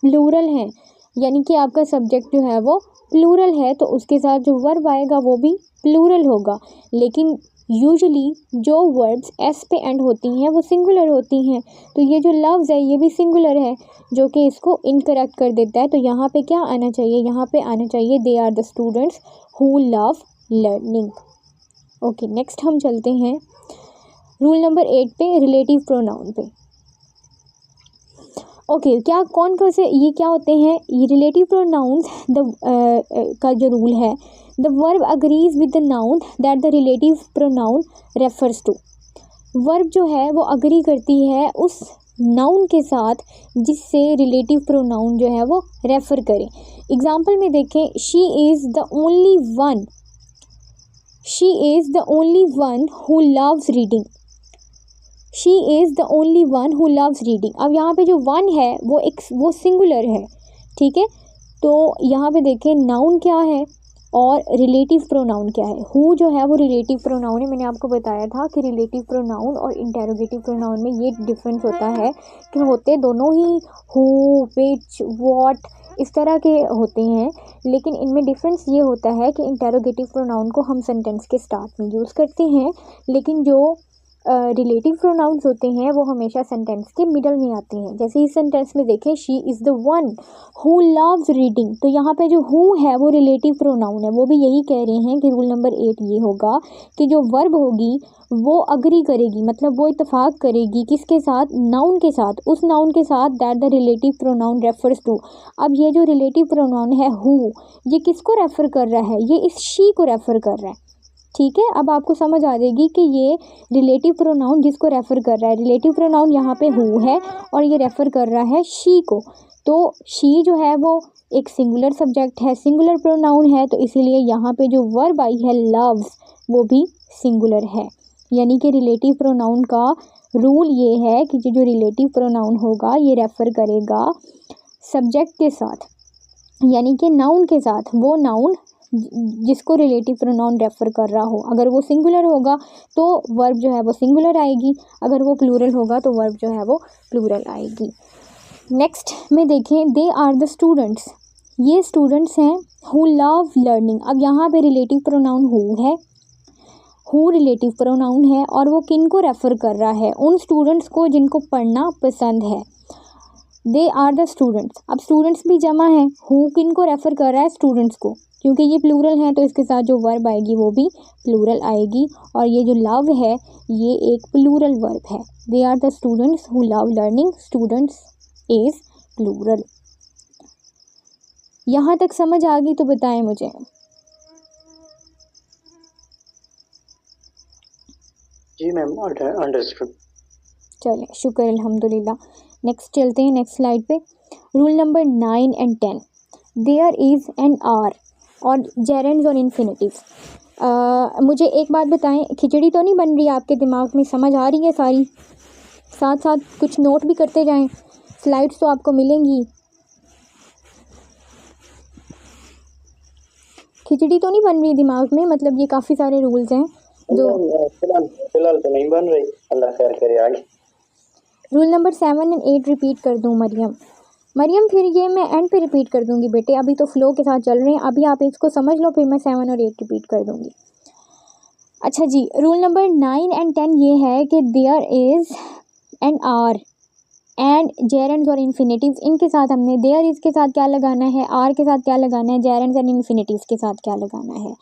प्लूरल हैं, यानी कि आपका सब्जेक्ट जो है वो प्लूरल है, तो उसके साथ जो वर्ब आएगा वो भी प्लूरल होगा। लेकिन यूजुअली जो वर्ब्स एस पे एंड होती हैं वो सिंगुलर होती हैं, तो ये जो लव्स है ये भी सिंगुलर है, जो कि इसको इनकरेक्ट कर देता है। तो यहाँ पे क्या आना चाहिए, यहाँ पे आना चाहिए they are the students who love learning. Okay, next हम चलते हैं रूल नंबर 8 पे, रिलेटिव प्रोनाउन पे। ओके, क्या कौन कौन से ये क्या होते हैं, ये रिलेटिव प्रोनाउंस का जो रूल है, the verb agrees with the noun that the relative pronoun refers to, verb जो है वो अग्री करती है उस नाउन के साथ जिससे रिलेटिव प्रोनाउन जो है वो रेफर करे। एग्जाम्पल में देखें, she is the only one, she is the only one who loves reading, she is the only one who loves reading. अब यहाँ पे जो वन है वो सिंगुलर है, ठीक है। तो यहाँ पे देखें नाउन क्या है और रिलेटिव प्रोनाउन क्या है। हु जो है वो रिलेटिव प्रोनाउन है, मैंने आपको बताया था कि रिलेटिव प्रोनाउन और इंटेरोगेटिव प्रोनाउन में ये डिफरेंस होता है कि होते दोनों he who, which, what is तरह के होते हैं, लेकिन इनमें डिफरेंस ये होता है कि इंटेरोगेटिव प्रोनाउन को हम सेंटेंस के स्टार्ट में यूज़ करते हैं, लेकिन जो रिलेटिव प्रोनाउंस होते हैं वो हमेशा सेंटेंस के मिडल में आते हैं। जैसे इस सेंटेंस में देखें, she is the one who loves reading, तो यहाँ पे जो हु है वो रिलेटिव प्रोनाउन है, वो भी यही कह रहे हैं कि रूल नंबर 8 ये होगा कि जो वर्ब होगी वो अग्री करेगी, मतलब वो इत्तेफाक करेगी किसके साथ, नाउन के साथ, उस नाउन के साथ that the relative pronoun refers to. अब ये जो रिलेटिव प्रोनाउन है हु, ये किसको रेफर कर रहा है, ये इस शी को रेफर कर रहा है, ठीक है। अब आपको समझ आ जाएगी कि ये रिलेटिव प्रोनाउन जिसको रेफ़र कर रहा है, रिलेटिव प्रोनाउन यहाँ पे हु है और ये रेफ़र कर रहा है शी को। तो शी जो है वो एक सिंगुलर सब्जेक्ट है, सिंगुलर प्रोनाउन है, तो इसीलिए यहाँ पे जो वर्ब आई है लव्स वो भी सिंगुलर है। यानी कि रिलेटिव प्रोनाउन का रूल ये है कि जो रिलेटिव प्रोनाउन होगा ये रेफ़र करेगा सब्जेक्ट के साथ, यानी कि नाउन के साथ, वो नाउन जिसको रिलेटिव प्रोनाउन रेफ़र कर रहा हो। अगर वो सिंगुलर होगा तो वर्ब जो है वो सिंगुलर आएगी, अगर वो प्लूरल होगा तो वर्ब जो है वो प्लूरल आएगी। नेक्स्ट में देखें, दे आर द स्टूडेंट्स, ये स्टूडेंट्स हैं हु लव लर्निंग। अब यहाँ पे रिलेटिव प्रोनाउन हु है, हु रिलेटिव प्रोनाउन है और वो किन को रेफ़र कर रहा है, उन स्टूडेंट्स को जिनको पढ़ना पसंद है। दे आर द स्टूडेंट्स, अब स्टूडेंट्स भी जमा है, हु किन को रेफ़र कर रहा है, स्टूडेंट्स को, क्योंकि ये प्लूरल है तो इसके साथ जो वर्ब आएगी वो भी प्लूरल आएगी, और ये जो लव है ये एक प्लूरल वर्ब है। They are the students who love learning, students is plural. यहाँ तक समझ आ गई तो बताएं मुझे। जी मैम, अंडरस्टूड। चलें, शुक्र अल्हम्दुलिल्लाह। नेक्स्ट चलते हैं नेक्स्ट स्लाइड पे। Rule number 9 and 10, there is an are और जेरेंड्स और इन्फिनेटिव्स। मुझे एक बात बताएं, खिचड़ी तो नहीं बन रही आपके दिमाग में, समझ आ रही है सारी, साथ साथ कुछ नोट भी करते जाएं, स्लाइड्स तो आपको मिलेंगी। खिचड़ी तो नहीं बन रही दिमाग में, मतलब ये काफ़ी सारे रूल्स हैं जो फिलहाल तो नहीं बन रही, अल्लाह खैर करे आगे। रूल नंबर 7 एंड 8 रिपीट कर दूँ मरियम, फिर ये मैं एंड पे रिपीट कर दूँगी बेटे, अभी तो फ्लो के साथ चल रहे हैं, अभी आप इसको समझ लो फिर मैं 7 और 8 रिपीट कर दूँगी। अच्छा जी, रूल नंबर 9 एंड 10 ये है कि there is an are and gerunds और इन्फिनेटिव्स, इनके साथ हमने देयर इज़ के साथ क्या लगाना है, आर के साथ क्या लगाना है, जेरेंड्स एंड इन्फिनेटिव्स के साथ क्या लगाना है।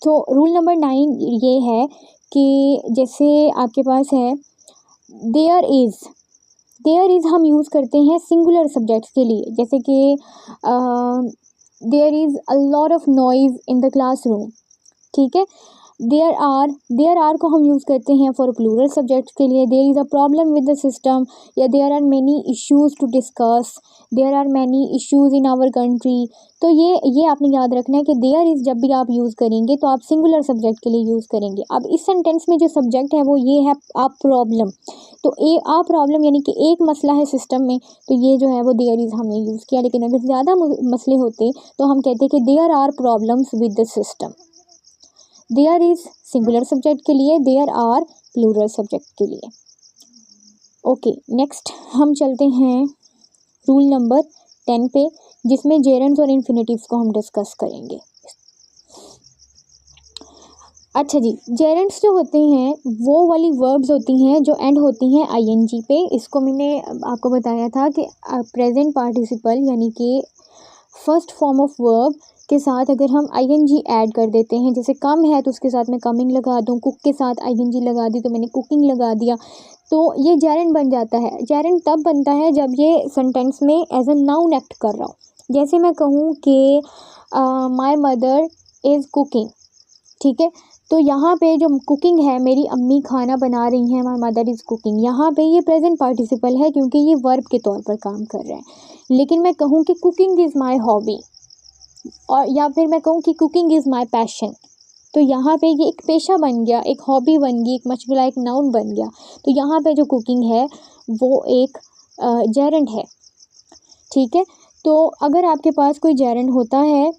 तो रूल नंबर 9 ये है कि जैसे आपके पास है देयर इज़ हम यूज़ करते हैं सिंगुलर सब्जेक्ट्स के लिए, जैसे कि there is a lot of noise in the classroom, ठीक है। देयर आर को हम यूज़ करते हैं फॉर प्लूरल सब्जेक्ट के लिए। There is a problem with the system, या there are many issues to discuss, there are many issues in our country. तो ये आपने याद रखना है कि देयर इज़ जब भी आप यूज़ करेंगे तो आप सिंगुलर सब्जेक्ट के लिए यूज़ करेंगे। अब इस सेंटेंस में जो सब्जेक्ट है वो ये है आ प्रॉब्लम, तो आ प्रॉब्लम यानी कि एक मसला है सिस्टम में, तो ये जो है वो देयर इज़ हमने यूज़ किया। लेकिन अगर ज़्यादा मसले होते तो हम कहते कि there are problems with the system. There is singular subject के लिए, देयर आर प्लूरल सब्जेक्ट के लिए। ओके, नेक्स्ट हम चलते हैं रूल नंबर 10 पे, जिसमें जेरेंड्स और इन्फिनेटिव्स को हम डिस्कस करेंगे। अच्छा जी, जेरेंड्स जो होते हैं वो वाली वर्ब्स होती हैं जो एंड होती हैं आईएनजी पे। इसको मैंने आपको बताया था कि प्रेजेंट पार्टिसिपल यानी कि फर्स्ट फॉर्म ऑफ वर्ब के साथ अगर हम आईएनजी ऐड कर देते हैं, जैसे कम है तो उसके साथ मैं कमिंग लगा दूं, कुक के साथ आईएनजी लगा दी तो मैंने कुकिंग लगा दिया, तो ये जेरेंड बन जाता है। जेरेंड तब बनता है जब ये सेंटेंस में एज अ नाउन एक्ट कर रहा हो। जैसे मैं कहूँ कि माय मदर इज़ कुकिंग, ठीक है, तो यहाँ पे जो कुकिंग है, मेरी अम्मी खाना बना रही हैं, माय मदर इज़ कुकिंग, यहाँ पे ये प्रेजेंट पार्टिसिपल है क्योंकि ये वर्ब के तौर पर काम कर रहे हैं। लेकिन मैं कहूँ कि कुकिंग इज़ माय हॉबी, और या फिर मैं कहूँ कि कुकिंग इज़ माय पैशन, तो यहाँ पे ये एक पेशा बन गया, एक हॉबी बन गई, एक मशगला, एक नाउन बन गया। तो यहाँ पे जो कुकिंग है वो एक जेरेंड है, ठीक है। तो अगर आपके पास कोई जेरेंड होता है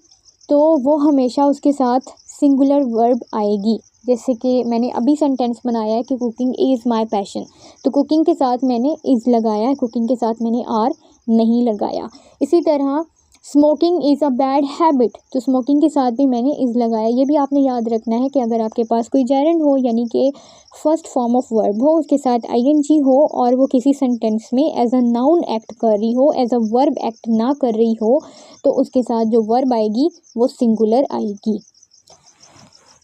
तो वो हमेशा उसके साथ सिंगुलर वर्ब आएगी। जैसे कि मैंने अभी सेंटेंस बनाया है कि कुकिंग इज़ माय पैशन, तो कुकिंग के साथ मैंने इज़ लगाया, कुकिंग के साथ मैंने आर नहीं लगाया। इसी तरह smoking is a bad habit, तो स्मोकिंग के साथ भी मैंने इज़ लगाया। ये भी आपने याद रखना है कि अगर आपके पास कोई जेरेंड हो यानी कि फर्स्ट फॉर्म ऑफ वर्ब हो, उसके साथ आईएनजी हो और वो किसी सेंटेंस में एज अ नाउन एक्ट कर रही हो, एज अ वर्ब एक्ट ना कर रही हो, तो उसके साथ जो वर्ब आएगी वो सिंगुलर आएगी।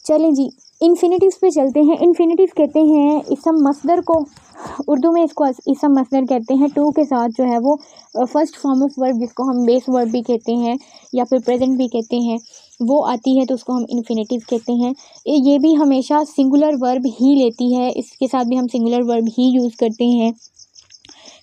चलें जी, इन्फिनेटिव्स पे चलते हैं। इन्फिनेटिव कहते हैं इसम मसदर को, उर्दू में इसको इसम मसदर कहते हैं। टू के साथ जो है वो फर्स्ट फॉर्म ऑफ वर्ब, जिसको हम बेस वर्ब भी कहते हैं या फिर प्रेजेंट भी कहते हैं, वो आती है तो उसको हम इन्फिनेटिव कहते हैं। ये भी हमेशा सिंगुलर वर्ब ही लेती है, इसके साथ भी हम सिंगुलर वर्ब ही यूज़ करते हैं।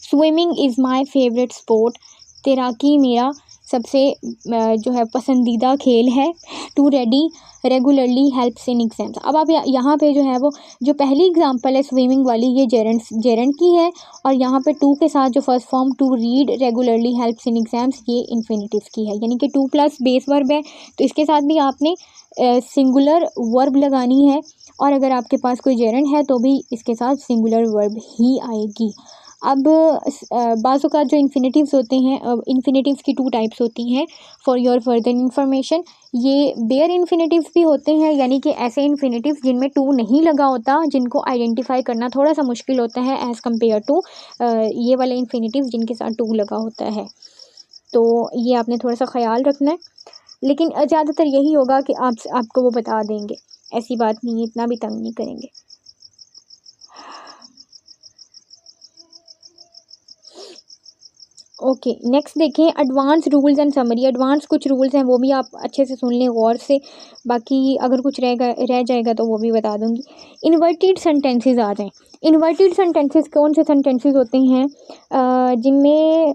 Swimming is my favourite sport, तैराकी मेरा सबसे जो है पसंदीदा खेल है। To read regularly helps in exams. अब आप यहाँ पे जो है वो जो पहली एग्जांपल है स्विमिंग वाली, ये जेरेंड की है, और यहाँ पे टू के साथ जो first form to read regularly helps in exams, ये इन्फिनेटिव की है, यानी कि टू प्लस बेस वर्ब है तो इसके साथ भी आपने सिंगुलर वर्ब लगानी है, और अगर आपके पास कोई जेरेंड है तो भी इसके साथ सिंगुलर वर्ब ही आएगी। अब बाज़ औक़ात जो इन्फिनेटिव्स होते हैं, इन्फिनेटिव्स की टू टाइप्स होती हैं फॉर योर फर्दर इन्फॉर्मेशन। ये बेयर इन्फिनेटिव्स भी होते हैं, यानी कि ऐसे इन्फिनेटिव्स जिनमें टू नहीं लगा होता, जिनको आइडेंटिफाई करना थोड़ा सा मुश्किल होता है एज़ कम्पेयर टू ये वाले इन्फिनेटिव्स जिनके साथ टू लगा होता है। तो ये आपने थोड़ा सा ख्याल रखना है, लेकिन ज़्यादातर यही होगा कि आपको वो बता देंगे, ऐसी बात नहीं है, इतना भी तंग नहीं करेंगे। ओके, नेक्स्ट देखें advance rules and summary. Advance कुछ रूल्स हैं वो भी आप अच्छे से सुन लें गौर से, बाकी अगर कुछ रह जाएगा तो वो भी बता दूंगी। इन्वर्टेड सेंटेंसेस आ जाएं। इन्वर्टेड सेंटेंसेस कौन से सेंटेंसेस होते हैं? जिनमें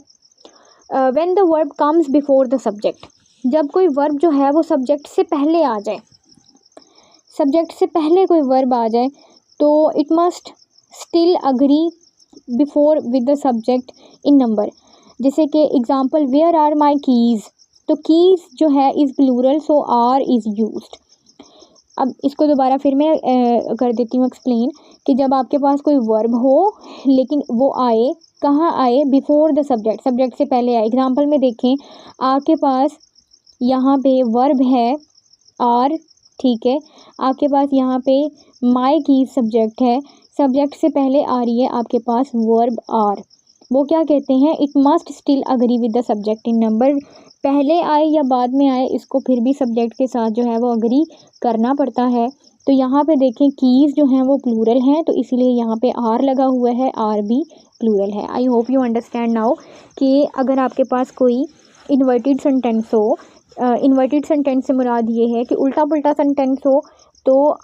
when the verb comes before the subject, जब कोई वर्ब जो है वो सब्जेक्ट से पहले आ जाए, सब्जेक्ट से पहले कोई वर्ब आ जाए तो it must still agree before with the subject in number. जैसे कि example, where are my keys, तो कीज़ जो है is plural, so are is used. अब इसको दोबारा फिर मैं कर देती हूँ एक्सप्लेन कि जब आपके पास कोई वर्ब हो लेकिन वो आए, कहाँ आए? बिफोर द सब्जेक्ट, सब्जेक्ट से पहले आए। एग्जांपल में देखें, आपके पास यहाँ पे वर्ब है आर, ठीक है, आपके पास यहाँ पे माई कीज़ सब्जेक्ट है, सब्जेक्ट से पहले आ रही है आपके पास वर्ब आर, वो क्या कहते हैं? It must still agree with the subject in number. पहले आए या बाद में आए, इसको फिर भी सब्जेक्ट के साथ जो है वो अग्री करना पड़ता है। तो यहाँ पे देखें कीज़ जो हैं वो प्लूरल हैं, तो इसीलिए यहाँ पे आर लगा हुआ है, आर भी प्लूरल है। आई होप यू अंडरस्टैंड नाउ कि अगर आपके पास कोई इन्वर्टेड सेंटेंस हो, इन्वर्टेड सेंटेंस से मुराद ये है कि उल्टा पुल्टा सेंटेंस हो, तो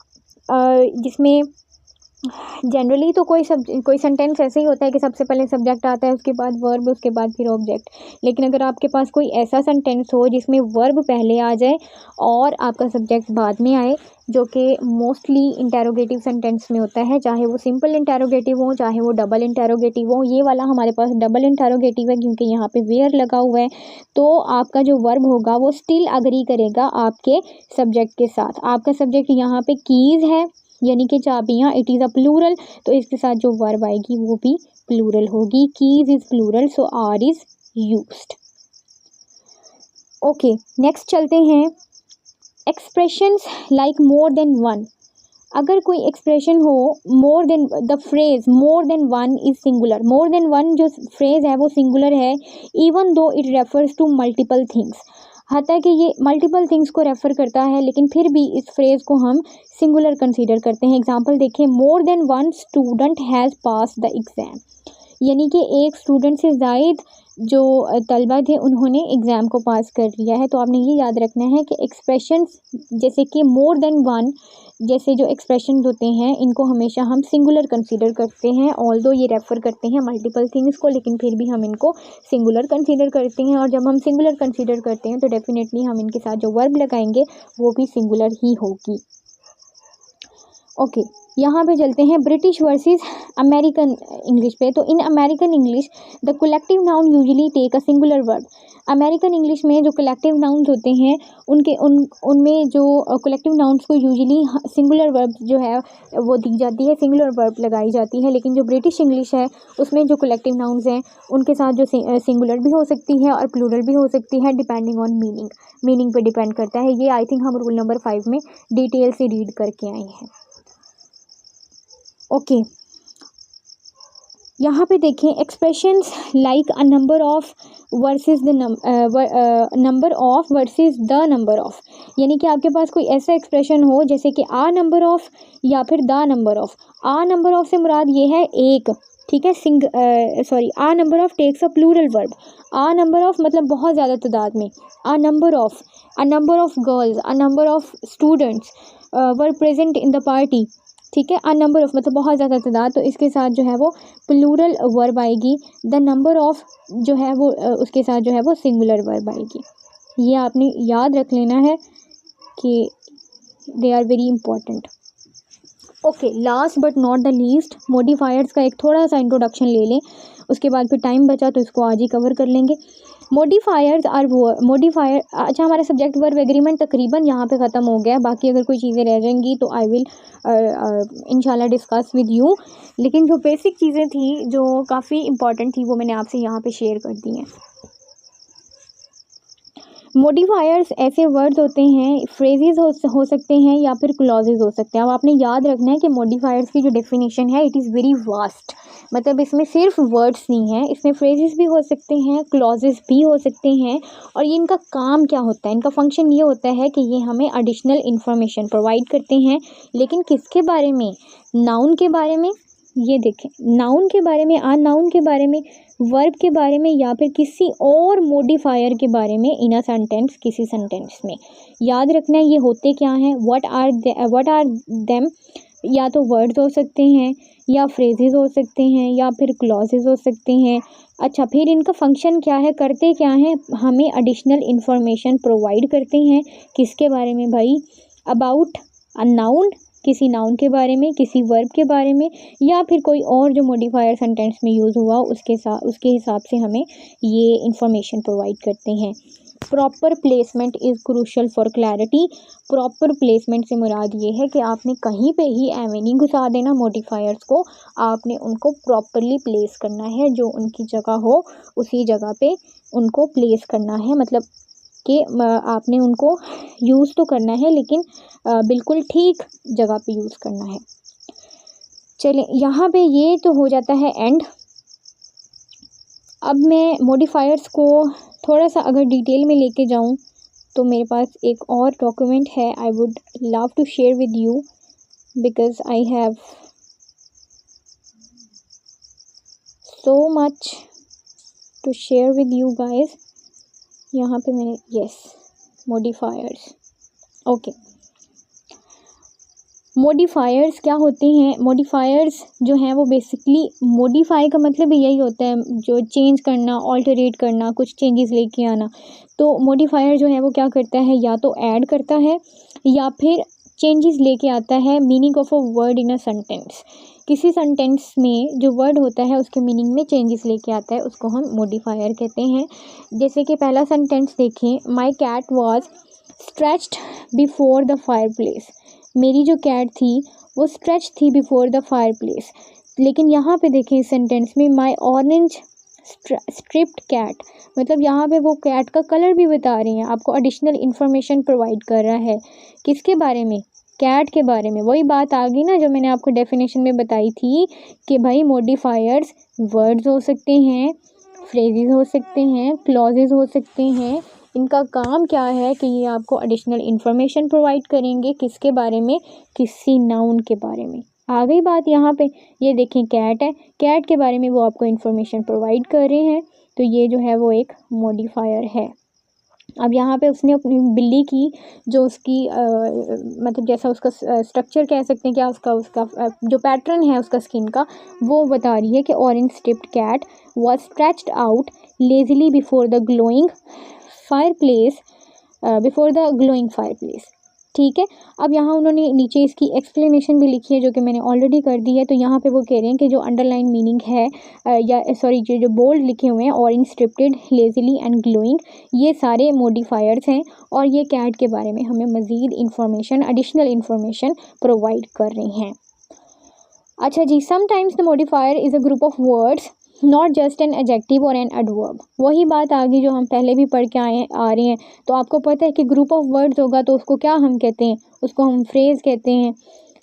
जिसमें जनरली तो कोई सेंटेंस ऐसे ही होता है कि सबसे पहले सब्जेक्ट आता है, उसके बाद वर्ब, उसके बाद फिर ऑब्जेक्ट। लेकिन अगर आपके पास कोई ऐसा सेंटेंस हो जिसमें वर्ब पहले आ जाए और आपका सब्जेक्ट बाद में आए, जो कि मोस्टली इंटेरोगेटिव सेंटेंस में होता है, चाहे वो सिंपल इंटेरोगेटिव हो चाहे वो डबल इंटेरोगेटिव हो। ये वाला हमारे पास डबल इंटेरोगेटिव है क्योंकि यहाँ पे वेयर लगा हुआ है, तो आपका जो वर्ब होगा वो स्टिल अग्री करेगा आपके सब्जेक्ट के साथ। आपका सब्जेक्ट यहाँ पे कीज़ है यानी कि चाबियाँ, इट इज़ अ प्लूरल, तो इसके साथ जो वर्ब आएगी वो भी प्लूरल होगी। Keys is plural, so are is used. Okay, next चलते हैं expressions like more than one. अगर कोई एक्सप्रेशन हो more than, the phrase more than one is singular. More than one जो फ्रेज है वो सिंगुलर है, even though it refers to multiple things. हालांकि कि ये मल्टीपल थिंग्स को रेफर करता है लेकिन फिर भी इस फ्रेज को हम सिंगुलर कंसीडर करते हैं। एग्जांपल देखिए, मोर than one student has pass the exam, यानी कि एक स्टूडेंट से ज़ायद जो तलबा थे उन्होंने एग्ज़ाम को पास कर लिया है। तो आपने ये याद रखना है कि एक्सप्रेशंस जैसे कि मोर देन वन जैसे जो एक्सप्रेशन होते हैं इनको हमेशा हम सिंगुलर कंसीडर करते हैं, ऑल्दो ये रेफ़र करते हैं मल्टीपल थिंग्स को, लेकिन फिर भी हम इनको सिंगुलर कंसीडर करते हैं। और जब हम सिंगुलर कंसीडर करते हैं तो डेफिनेटली हम इनके साथ जो वर्ब लगाएंगे वो भी सिंगुलर ही होगी। ओके, यहाँ पे चलते हैं ब्रिटिश वर्सेस अमेरिकन इंग्लिश पे। तो in American English the collective noun usually take a singular verb. American English में जो कलेक्टिव नाउन्स होते हैं उनमें जो कलेक्टिव नाउन्स को यूजुअली सिंगुलर वर्ब जो है वो दी जाती है, सिंगुलर वर्ब लगाई जाती है। लेकिन जो ब्रिटिश इंग्लिश है उसमें जो कलेक्टिव नाउन्स हैं उनके साथ जो सिंगुलर भी हो सकती है और प्लूरल भी हो सकती है, डिपेंडिंग ऑन मीनिंग पे डिपेंड करता है। ये आई थिंक हम रूल नंबर 5 में डिटेल से रीड करके आए हैं। ओके, यहाँ पे देखें expressions like a number of versus the number of versus the number of, यानी कि आपके पास कोई ऐसा एक्सप्रेशन हो जैसे कि आ नंबर ऑफ या फिर the number of. A number of से मुराद ये है एक, ठीक है, a number of takes a plural verb. A number of मतलब बहुत ज़्यादा तादाद में। A number of girls, a number of students were present in the party, ठीक है। अ नंबर ऑफ मतलब बहुत ज़्यादा तादाद, तो इसके साथ जो है वो प्लूरल वर्ब आएगी। द नंबर ऑफ जो है वो उसके साथ जो है वो सिंगुलर वर्ब आएगी। ये आपने याद रख लेना है कि they are very important. Okay, last but not the least, modifiers का एक थोड़ा सा इंट्रोडक्शन ले लें, उसके बाद फिर टाइम बचा तो इसको आज ही कवर कर लेंगे। Modifiers are modifier. अच्छा, हमारा सब्जेक्ट वर्ब एग्रीमेंट तकरीबन यहाँ पे ख़त्म हो गया, बाकी अगर कोई चीज़ें रह जाएंगी तो आई विल इंशाल्लाह डिस्कस विद यू। लेकिन जो बेसिक चीज़ें थी जो काफ़ी इंपॉर्टेंट थी वो मैंने आपसे यहाँ पे शेयर कर दी हैं। मॉडिफायर्स ऐसे वर्ड्स होते हैं, फ्रेजेस हो सकते हैं या फिर क्लॉजेज हो सकते हैं। अब आपने याद रखना है कि मॉडिफायर्स की जो डेफिनेशन है इट इज़ वेरी वास्ट, मतलब इसमें सिर्फ वर्ड्स नहीं है, इसमें फ्रेजेस भी हो सकते हैं, क्लॉजेस भी हो सकते हैं। और ये इनका काम क्या होता है, इनका फंक्शन ये होता है कि ये हमें एडिशनल इंफॉर्मेशन प्रोवाइड करते हैं। लेकिन किसके बारे में? नाउन के बारे में। ये देखें, नाउन के बारे में, नाउन के बारे में, वर्ब के बारे में, या फिर किसी और मॉडिफायर के बारे में इन अ सेंटेंस, किसी सेंटेंस में। याद रखना है ये होते क्या हैं, व्हाट आर देम। या तो वर्ड्स हो सकते हैं या फ्रेजेस हो सकते हैं या फिर क्लॉजेज हो सकते हैं। अच्छा, फिर इनका फंक्शन क्या है, करते क्या हैं, हमें एडिशनल इंफॉर्मेशन प्रोवाइड करते हैं। किसके बारे में भाई? अबाउट अ नाउन, किसी नाउन के बारे में, किसी वर्ब के बारे में, या फिर कोई और जो मॉडिफायर सेंटेंस में यूज़ हुआ उसके हिसाब से हमें ये इंफॉर्मेशन प्रोवाइड करते हैं। Proper placement is crucial for clarity. Proper placement से मुराद ये है कि आपने कहीं पे ही एवं नहीं घुसा देना मॉडिफायर्स को, आपने उनको प्रॉपरली प्लेस करना है, जो उनकी जगह हो उसी जगह पे उनको प्लेस करना है। मतलब कि आपने उनको यूज़ तो करना है लेकिन बिल्कुल ठीक जगह पे यूज़ करना है। चलिए, यहाँ पे ये तो हो जाता है एंड। अब मैं मॉडिफायर्स को थोड़ा सा अगर डिटेल में लेके जाऊँ तो मेरे पास एक और डॉक्यूमेंट है, I would love to share with you because I have so much to share with you guys. यहाँ पे मैंने मॉडिफायर्स, ओके। मॉडिफायर्स क्या होते हैं? मॉडिफायर्स जो हैं वो बेसिकली, मॉडिफाई का मतलब यही होता है जो चेंज करना, ऑल्टरेट करना, कुछ चेंजेस लेके आना। तो मॉडिफायर जो है वो क्या करता है, या तो ऐड करता है या फिर चेंजेस लेके आता है meaning of a word in a sentence. किसी सेंटेंस में जो वर्ड होता है उसके मीनिंग में चेंजेस लेके आता है, उसको हम मॉडिफायर कहते हैं। जैसे कि पहला सेंटेंस देखें, my cat was stretched before the fire place. मेरी जो कैट थी वो स्ट्रेच थी बिफोर द फायर प्लेस। लेकिन यहाँ पे देखें इस सेंटेंस में, माई ऑरेंज स्ट्रिप्ड कैट, मतलब यहाँ पे वो कैट का कलर भी बता रही हैं, आपको एडिशनल इन्फॉर्मेशन प्रोवाइड कर रहा है। किसके बारे में? कैट के बारे में। वही बात आ गई ना जो मैंने आपको डेफिनेशन में बताई थी कि भाई मॉडिफायर्स वर्ड्स हो सकते हैं, फ्रेजेस हो सकते हैं, क्लॉजेज हो सकते हैं। इनका काम क्या है कि ये आपको एडिशनल इन्फॉर्मेशन प्रोवाइड करेंगे। किसके बारे में? किसी नाउन के बारे में। आ गई बात यहाँ पे। ये देखें कैट है, कैट के बारे में वो आपको इन्फॉर्मेशन प्रोवाइड कर रहे हैं, तो ये जो है वो एक मॉडिफायर है। अब यहाँ पे उसने अपनी बिल्ली की जो उसकी मतलब जैसा उसका स्ट्रक्चर कह सकते हैं, क्या उसका जो पैटर्न है उसका स्किन का, वो बता रही है कि orange striped cat was stretched out lazily before the glowing fire place, before the glowing fire place. ठीक है। अब यहाँ उन्होंने नीचे इसकी एक्सप्लेनेशन भी लिखी है जो कि मैंने ऑलरेडी कर दी है। तो यहाँ पे वो कह रहे हैं कि जो अंडरलाइन मीनिंग है या सॉरी जो बोल्ड लिखे हुए हैं, ऑरेंज स्ट्रिप्टेड, लेजिली एंड ग्लोइंग, ये सारे मॉडिफायर्स हैं और ये कैट के बारे में हमें मज़ीद इंफॉर्मेशन, एडिशनल इंफॉर्मेशन प्रोवाइड कर रही हैं। अच्छा जी, sometimes the modifier is a group of words not just an adjective और एन एडवर्ब। वही बात आ गई जो हम पहले भी पढ़ के आ रहे हैं। तो आपको पता है कि ग्रुप ऑफ वर्ड्स होगा तो उसको क्या हम कहते हैं? उसको हम फ्रेज कहते हैं।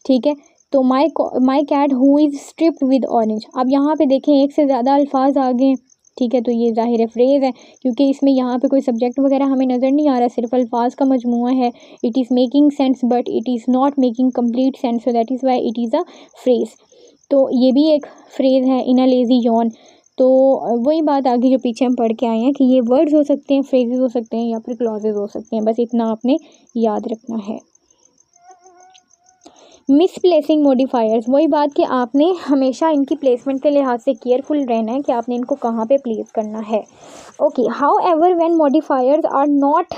ठीक है। तो my cat who is striped with orange. अब यहाँ पे देखें एक से ज़्यादा अल्फाज आ गए। ठीक है, तो ये ज़ाहिर है फ्रेज़ है, क्योंकि इसमें यहाँ पे कोई सब्जेक्ट वगैरह हमें नज़र नहीं आ रहा, सिर्फ अल्फाज का मजमूआ है। It is making sense but it is not making complete sense, so that is why it is a phrase. तो ये भी एक फ्रेज़ है, इन अ लेज़ी यॉन। तो वही बात आगे जो पीछे हम पढ़ के आए हैं कि ये वर्ड्स हो सकते हैं, फ्रेजेस हो सकते हैं या फिर क्लॉजेज हो सकते हैं, बस इतना आपने याद रखना है। मिसप्लेसिंग मॉडिफायर्स, वही बात कि आपने हमेशा इनकी प्लेसमेंट के लिहाज से केयरफुल रहना है कि आपने इनको कहाँ पे प्लेस करना है। Okay, however when modifiers are not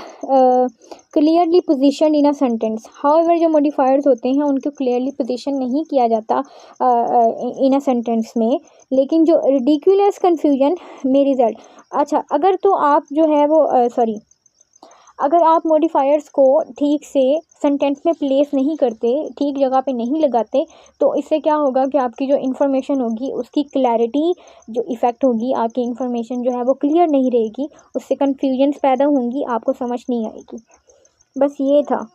clearly positioned in a sentence, however जो मॉडिफायर्स होते हैं उनको क्लियरली पोजीशन नहीं किया जाता इन अ सेंटेंस में, लेकिन जो रिडिकुलस कन्फ्यूजन में रिजल्ट। अच्छा, अगर तो आप जो है वो अगर आप मॉडिफायर्स को ठीक से सेंटेंस में प्लेस नहीं करते, ठीक जगह पे नहीं लगाते, तो इससे क्या होगा कि आपकी जो इन्फॉर्मेशन होगी उसकी क्लैरिटी जो इफ़ेक्ट होगी, आपकी इन्फॉर्मेशन जो है वो क्लियर नहीं रहेगी, उससे कन्फ्यूजन्स पैदा होंगी, आपको समझ नहीं आएगी। बस ये था,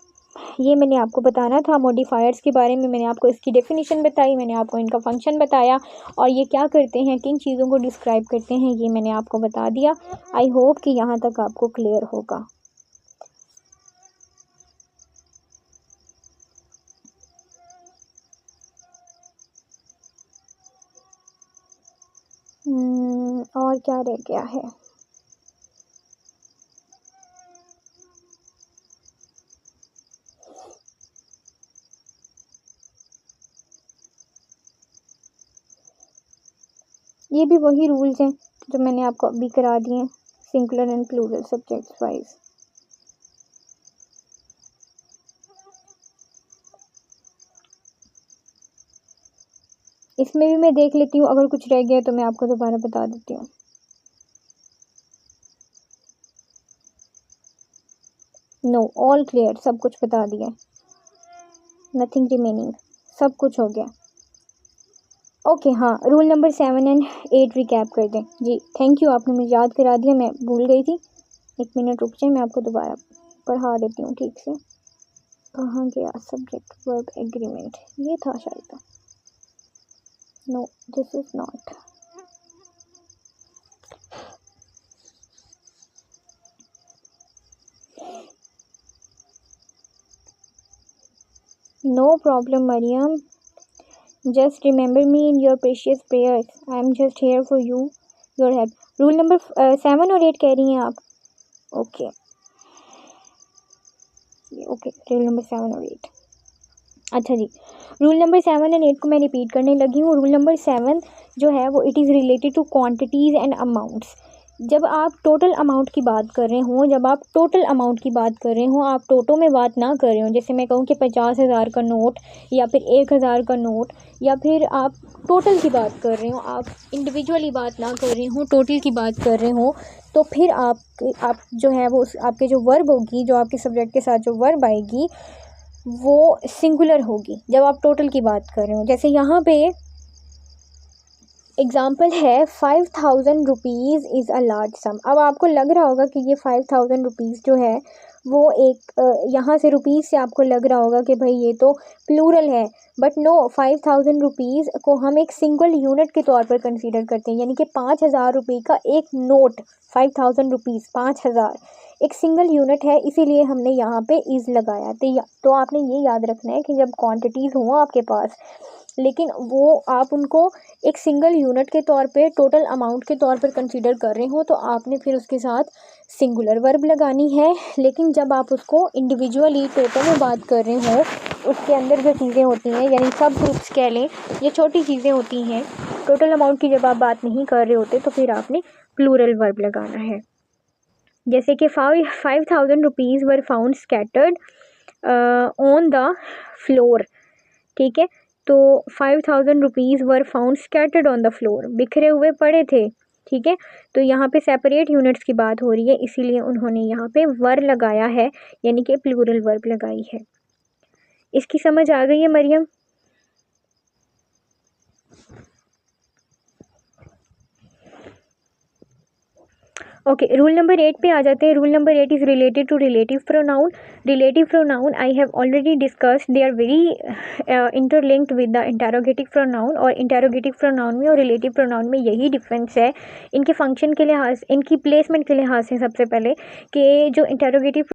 ये मैंने आपको बताना था मॉडिफायर्स के बारे में। मैंने आपको इसकी डेफिनेशन बताई, मैंने आपको इनका फंक्शन बताया और ये क्या करते हैं, किन चीज़ों को डिस्क्राइब करते हैं, ये मैंने आपको बता दिया। आई होप कि यहाँ तक आपको क्लियर होगा। और क्या रह गया है? ये भी वही रूल्स हैं जो मैंने आपको अभी करा दिए हैं, singular and plural subjects wise. इसमें भी मैं देख लेती हूँ, अगर कुछ रह गया तो मैं आपको दोबारा बता देती हूँ। नो, ऑल क्लियर, सब कुछ बता दिया, नथिंग रिमेनिंग, सब कुछ हो गया। ओके, हाँ, रूल नंबर 7 एंड 8 रिकैप कर दें जी। थैंक यू, आपने मुझे याद करा दिया, मैं भूल गई थी। 1 मिनट रुक जाए, मैं आपको दोबारा पढ़ा देती हूँ ठीक से। कहाँ गया सब्जेक्ट वर्ब एग्रीमेंट? ये था शायद। No, this is not. No problem, Mariam. Just remember me in your precious prayers. I am just here for you, your help. Rule number 7 और 8 कह रही हैं आप? Okay. Okay, rule number 7 और 8. अच्छा जी, रूल नंबर 7 एंड 8 को मैं रिपीट करने लगी हूँ। रूल नंबर 7 जो है वो it is related to quantities and amounts. जब आप टोटल अमाउंट की बात कर रहे हों, आप टोटो में बात ना कर रहे हो, जैसे मैं कहूँ कि 50,000 का नोट या फिर 1,000 का नोट, या फिर आप टोटल की बात कर रहे हो, आप इंडिविजुअली बात ना कर रहे हो, टोटल की बात कर रहे हो, तो फिर आप जो है वो आपके जो वर्ब होगी, जो आपके सब्जेक्ट के साथ जो वर्ब आएगी वो सिंगुलर होगी जब आप टोटल की बात कर रहे हो। जैसे यहाँ पे एग्ज़ाम्पल है 5,000 rupees is a large sum. अब आपको लग रहा होगा कि ये 5,000 रुपीज़ जो है वो एक यहाँ से रुपीज़ से आपको लग रहा होगा कि भाई ये तो प्लूरल है, बट नो, 5,000 रुपीज़ को हम एक सिंगल यूनिट के तौर पर कंसीडर करते हैं, यानी कि 5,000 रुपये का एक नोट, 5,000 रुपीज़ 5,000 एक सिंगल यूनिट है, इसीलिए हमने यहाँ पे इज़ लगाया। तो आपने ये याद रखना है कि जब क्वांटिटीज़ हों आपके पास, लेकिन वो आप उनको एक सिंगल यूनिट के तौर पे, टोटल अमाउंट के तौर पर कंसीडर कर रहे हो, तो आपने फिर उसके साथ सिंगुलर वर्ब लगानी है। लेकिन जब आप उसको इंडिविजुअली टोटल में बात कर रहे हो, उसके अंदर जो चीज़ें होती हैं, यानी सब ग्रुप्स कह लें, ये छोटी चीज़ें होती हैं, टोटल अमाउंट की जब आप बात नहीं कर रहे होते, तो फिर आपने प्लूरल वर्ब लगाना है। जैसे कि 5,000 rupees were found scattered on the floor, ठीक है। तो 5,000 rupees were found scattered on the floor, बिखरे हुए पड़े थे, ठीक है। तो यहाँ पे सेपरेट यूनिट्स की बात हो रही है, इसीलिए उन्होंने यहाँ पे वर लगाया है, यानी कि प्लूरल वर्ब लगाई है। इसकी समझ आ गई है मरियम? ओके, रूल नंबर 8 पे आ जाते हैं। Rule number 8 is related to relative pronoun. Relative pronoun I have already discussed, they are very interlinked with the interrogative pronoun. और इंटेरोगेटिव प्रोनाउन में और रिलेटिव प्रोनाउन में यही डिफरेंस है, इनके फंक्शन के लिहाज, इनकी प्लेसमेंट के लिहाज से। सबसे पहले कि जो इंटेरोगेटिव